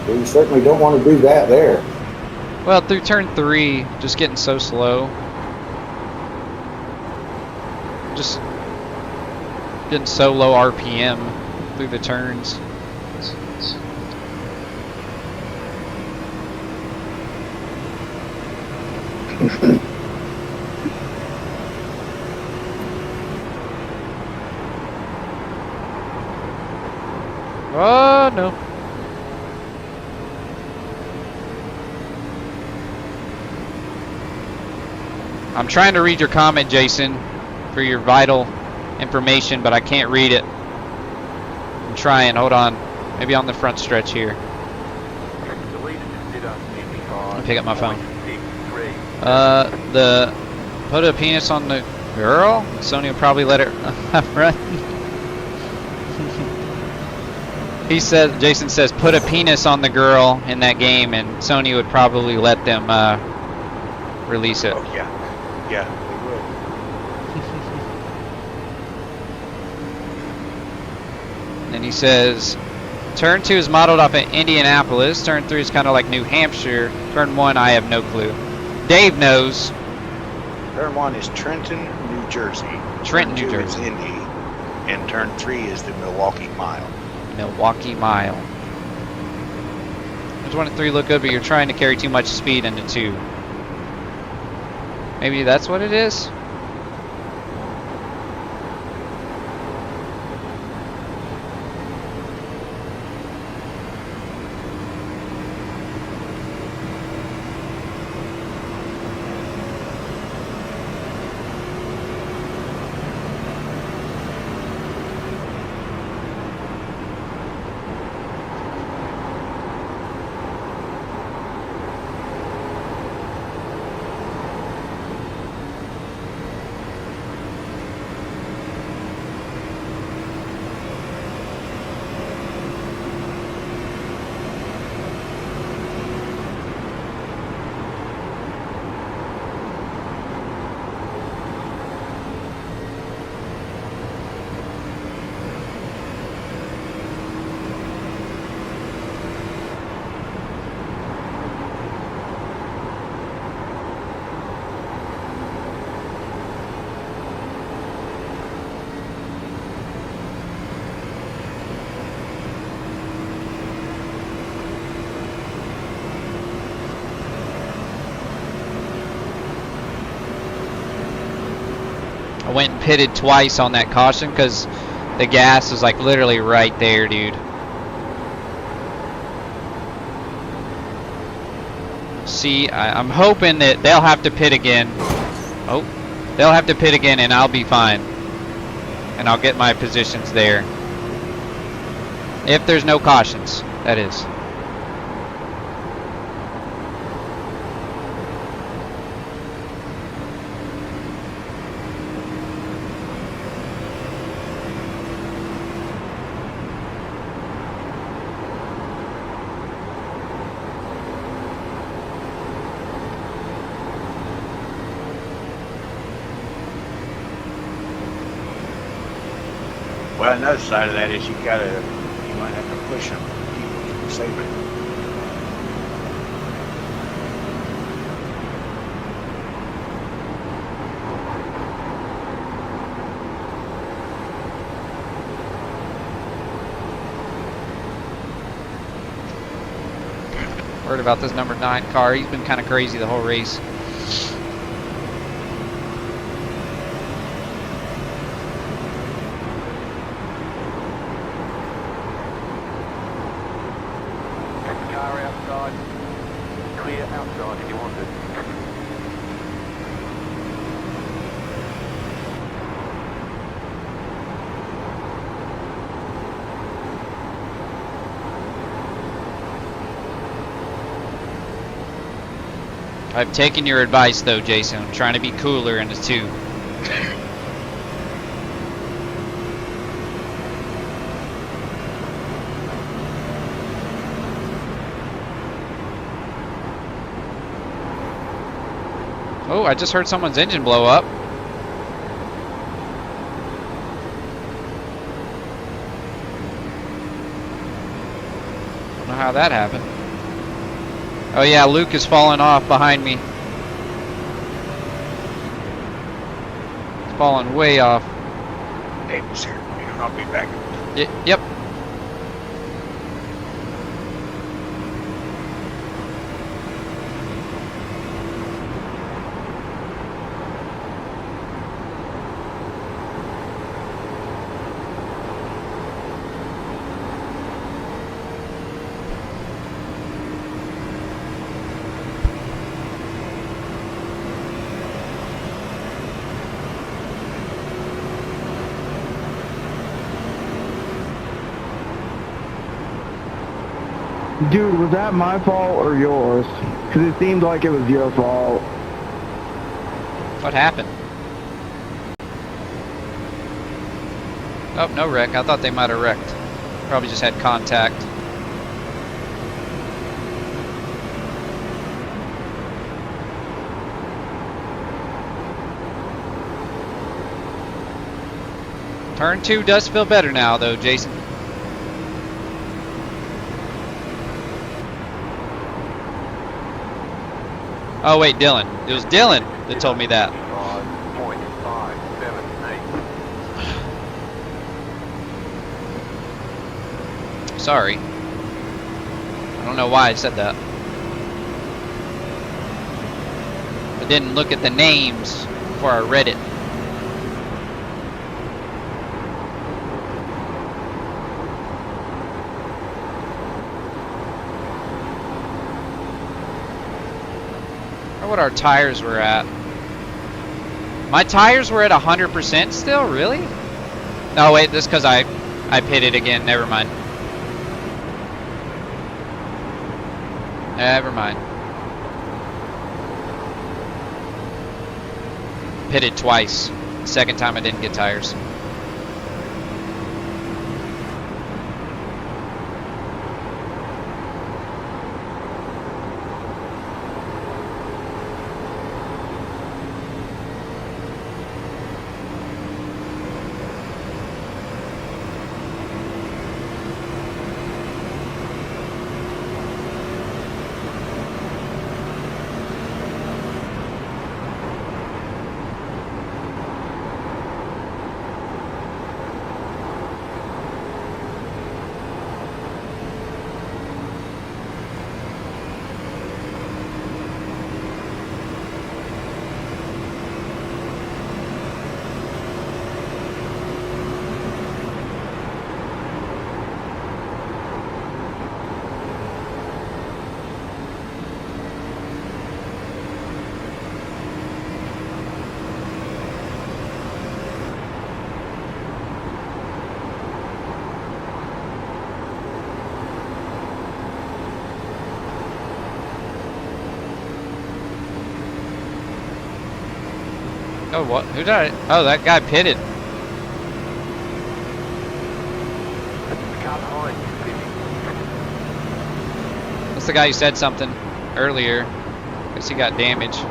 You certainly don't want to do that there. Well, through turn 3, just getting so slow. Just getting so low RPM through the turns. Oh no. I'm trying to read your comment, Jason, for your vital information, but I can't read it. I'm trying, hold on. Maybe on the front stretch here. The leader just did us 55. Let me pick up my phone. 0.63. The put a penis on the girl? Sony will probably let it run. He says, Jason says, put a penis on the girl in that game, and Sony would probably let them release it. Oh yeah, yeah, they would. And he says, turn 2 is modeled off of Indianapolis. Turn 3 is kind of like New Hampshire. Turn 1, I have no clue. Dave knows. Turn 1 is Trenton, New Jersey. Trenton, Turn New 2 Jersey. is Indy, and turn 3 is the Milwaukee Mile. Milwaukee Mile. There's 1 and 3 look good, but you're trying to carry too much speed into 2. Maybe that's what it is? I went and pitted twice on that caution because the gas is like literally right there, dude. See, I'm hoping that they'll have to pit again. Oh, they'll have to pit again and I'll be fine. And I'll get my positions there. If there's no cautions, that is. Well, another side of that is you might have to push them to keep them from saving. Worried about this number 9 car. He's been kind of crazy the whole race. Car outside. Clear outside if you want it. I've taken your advice though, Jason. I'm trying to be cooler in the 2. Oh, I just heard someone's engine blow up. Don't know how that happened. Oh yeah, Luke is falling off behind me. He's falling way off. David's here. I'll be back. Yep. Dude, was that my fault or yours? Because it seemed like it was your fault. What happened? Oh, no wreck. I thought they might have wrecked. Probably just had contact. Turn 2 does feel better now, though, Jason. Oh, wait, Dylan. It was Dylan that told me that. 5.578. Sorry. I don't know why I said that. I didn't look at the names before I read it. What our tires were at. My tires were at 100% still, really? No, wait, this because I pitted again. Never mind. Never mind. Pitted twice. Second time I didn't get tires. Oh, what? Who did I? Oh, that guy pitted. That's the guy who said something earlier. Guess he got damaged.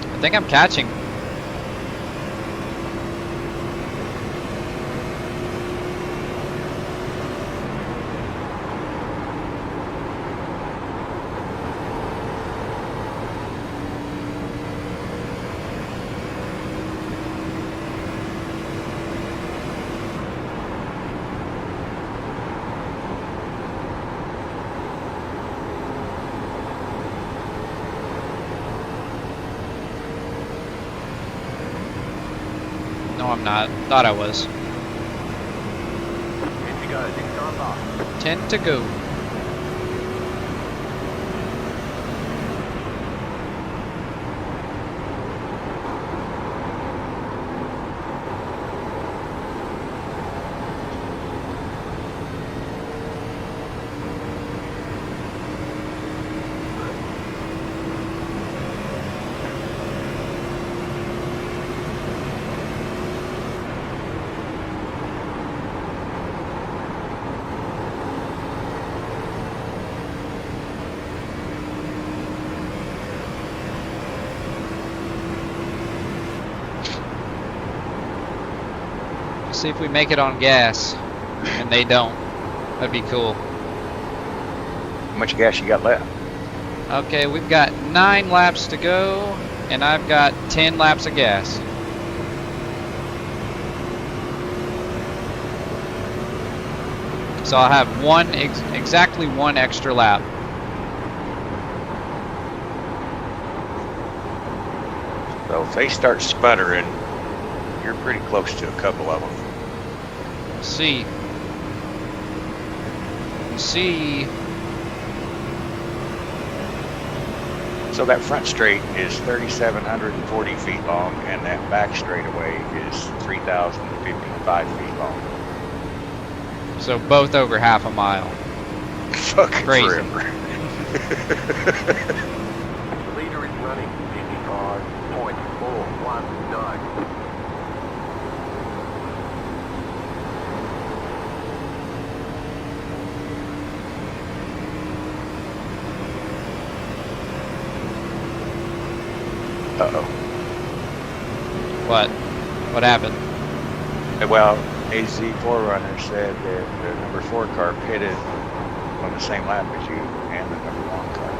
I think I'm catching. No, I'm not. Thought I was. 10 to go. Next time up. 10 to go. See if we make it on gas, and they don't. That'd be cool. How much gas you got left? Okay, we've got 9 laps to go, and I've got 10 laps of gas. So I'll have exactly one extra lap. So if they start sputtering, you're pretty close to a couple of them. Let's see. Let's see. So that front straight is 3,740 feet long, and that back straightaway is 3,055 feet long. So both over half a mile. Fucking Crazy. forever. The leader is running 55.419. Uh-oh. What? What happened? Well, AZ Forerunner said that the number 4 car pitted on the same lap as you and the number 1 car.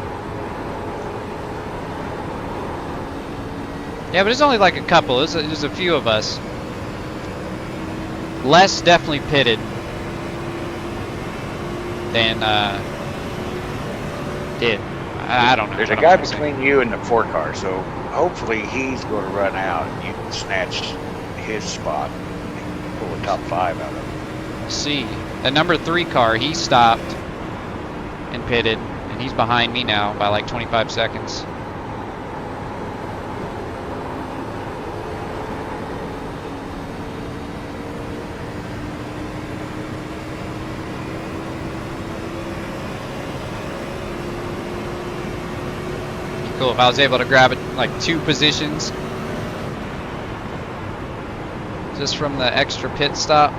Yeah, but it's only like a couple. There's a few of us. Les definitely pitted than did. I don't know. There's a what guy I'm trying to say. between you and the 4 car, so hopefully he's going to run out and you can snatch his spot and pull the top 5 out of him. See, the number 3 car, he stopped and pitted, and he's behind me now by like 25 seconds. Cool if I was able to grab it like 2 positions just from the extra pit stop.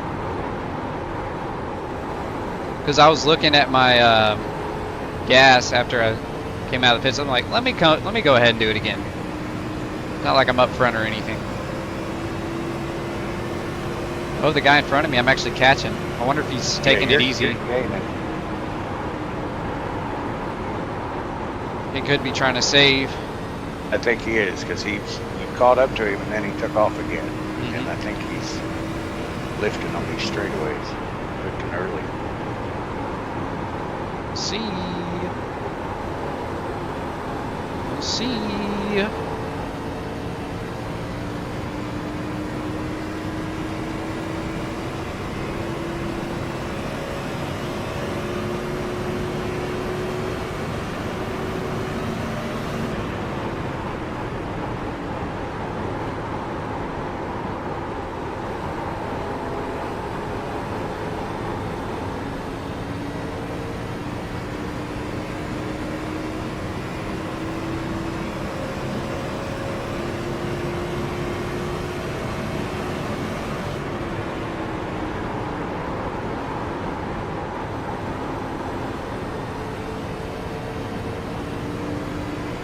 Because I was looking at my gas after I came out of the pits. I'm like, let me go ahead and do it again. Not like I'm up front or anything. Oh, the guy in front of me, I'm actually catching. I wonder if he's taking it easy. He could be trying to save. I think he is, because you caught up to him and then he took off again. And I think he's lifting on these straightaways, lifting early. See. We'll see.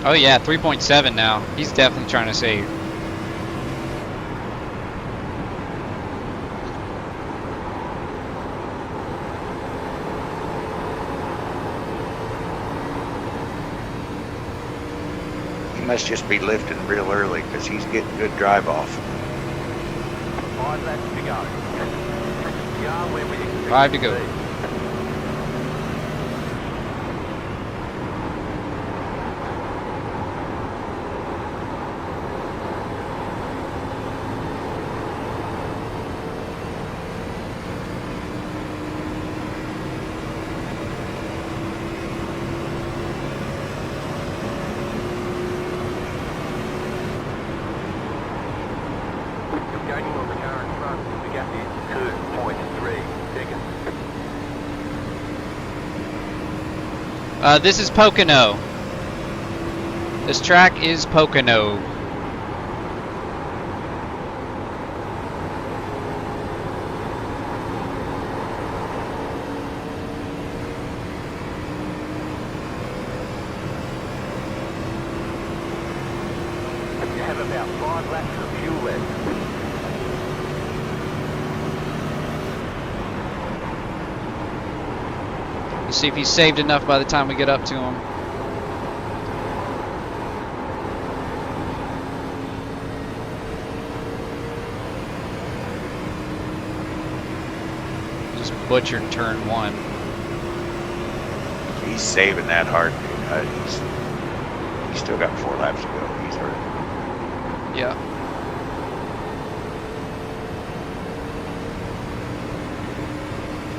Oh yeah, 3.7 now. He's definitely trying to save. He must just be lifting real early because he's getting good drive off. 5 laps to go. We are where we expect 5 to go. be. Gaining on the car in front. The gap is 2.3 seconds. This is Pocono. This track is Pocono. You have about 5 laps of fuel left. Let's see if he's saved enough by the time we get up to him. Just butchered turn 1. He's saving that hard. He's still got 4 laps to go. He's hurt. Yeah.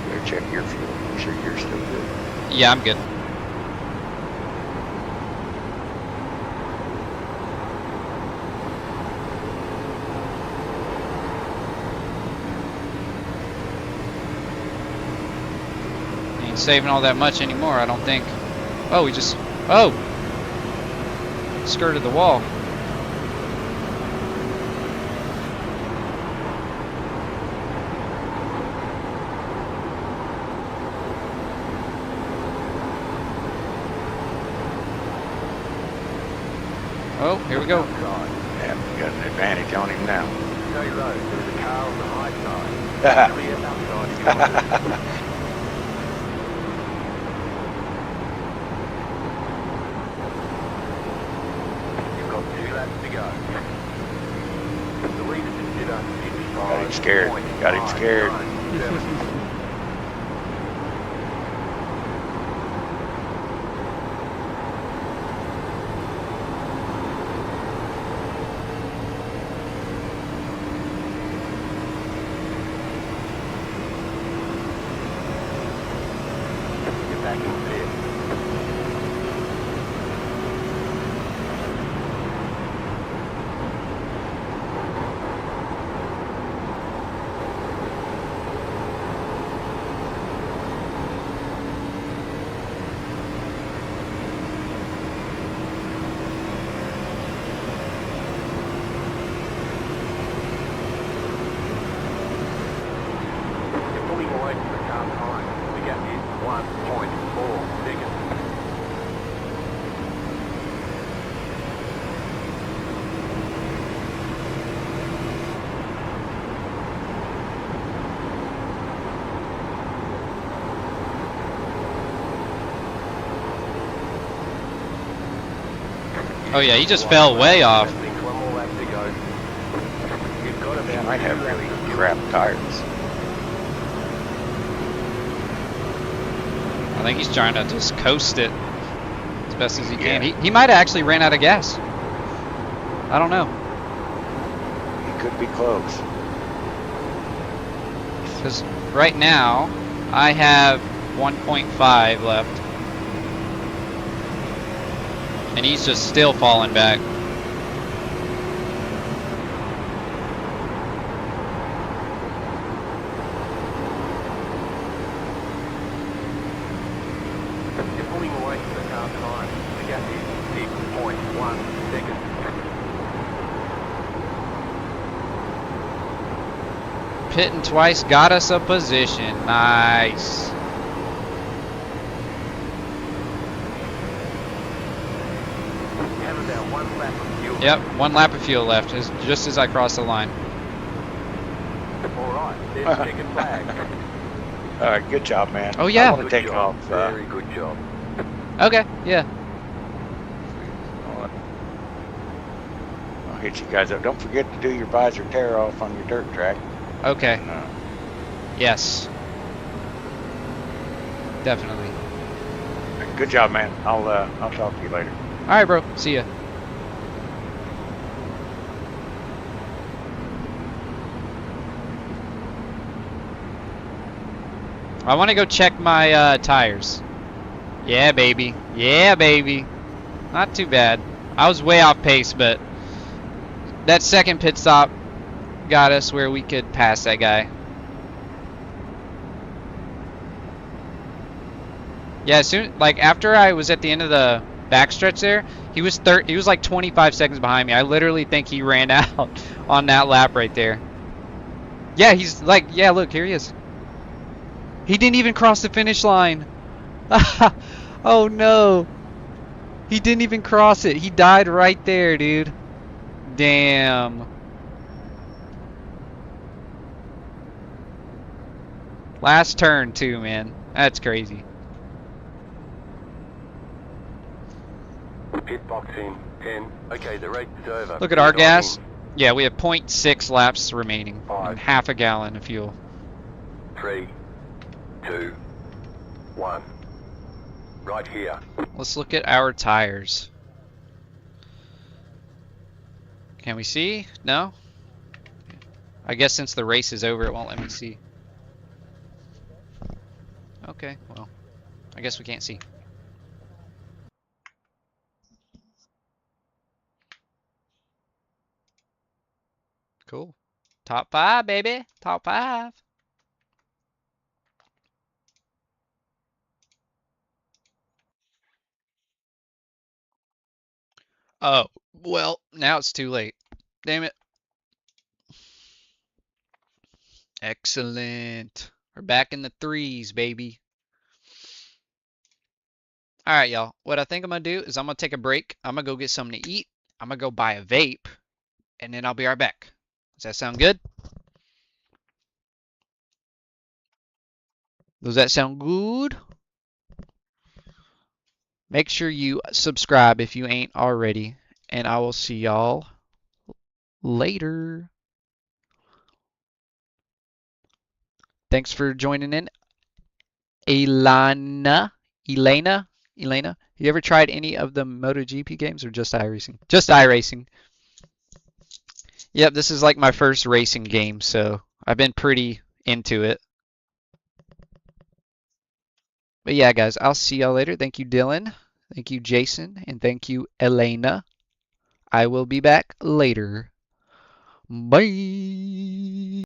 Better check your fuel. Make sure you're still good. Yeah, I'm good. Ain't saving all that much anymore, I don't think. Oh, we just... Oh! Skirted the wall. Oh, here we go. Outside. Yeah, we got an advantage on him now. Stay low. There's a car on the high side. Clear outside if you want to. You've got 2 laps to go. The leader consider 55. Got him scared. Got him scared. 597. Get back in pit. You're pulling away from the car behind. The gap is 1.4 seconds. Oh yeah, he just fell way off. I think 1 more lap to go. You've got He about might have 2 laps really of fuel. crap tires. I think he's trying to just coast it as best as he can. Yeah. He might have actually ran out of gas. I don't know. He could be close. Because right now, I have 1.5 left. And he's just still falling back. You're pulling away from the car behind. The gap is 6.1 seconds. Pitting twice got us a position. Nice. You have about 1 lap of fuel. Yep, 1 lap of fuel left, just as I cross the line. All right, there's the checkered flag. All right, good job, man. Oh, yeah. I want to take job. off. Very good job. Okay, yeah. I'll hit you guys up. Don't forget to do your visor tear off on your dirt track. Okay. And, Yes. Definitely. good job, man. I'll talk to you later. Alright, bro. See ya. I want to go check my tires. Yeah, baby. Yeah, baby. Not too bad. I was way off pace, but that second pit stop got us where we could pass that guy. Yeah, like after I was at the end of the backstretch there, he was like 25 seconds behind me. I literally think he ran out on that lap right there. Yeah, he's like, yeah, look, here he is. He didn't even cross the finish line. Oh no. He didn't even cross it. He died right there, dude. Damn. Last turn too, man. That's crazy. Pit box in 10. Okay, the race is over. Look at our gas. Yeah, we have 0.6 laps remaining and half a gallon of fuel. 3, 2, 1. Right here. Let's look at our tires. Can we see? No? I guess since the race is over, it won't let me see. Okay, well, I guess we can't see. Cool. Top 5, baby. Top 5. Oh, well, now it's too late. Damn it. Excellent. We're back in the 3s, baby. All right, y'all. What I think I'm going to do is I'm going to take a break. I'm going to go get something to eat. I'm going to go buy a vape, and then I'll be right back. Does that sound good? Does that sound good? Make sure you subscribe if you ain't already, and I will see y'all later. Thanks for joining in. Elena. You ever tried any of the MotoGP games or just iRacing? Just iRacing. Yep, this is like my first racing game, so I've been pretty into it. But yeah, guys, I'll see y'all later. Thank you, Dylan. Thank you, Jason. And thank you, Elena. I will be back later. Bye.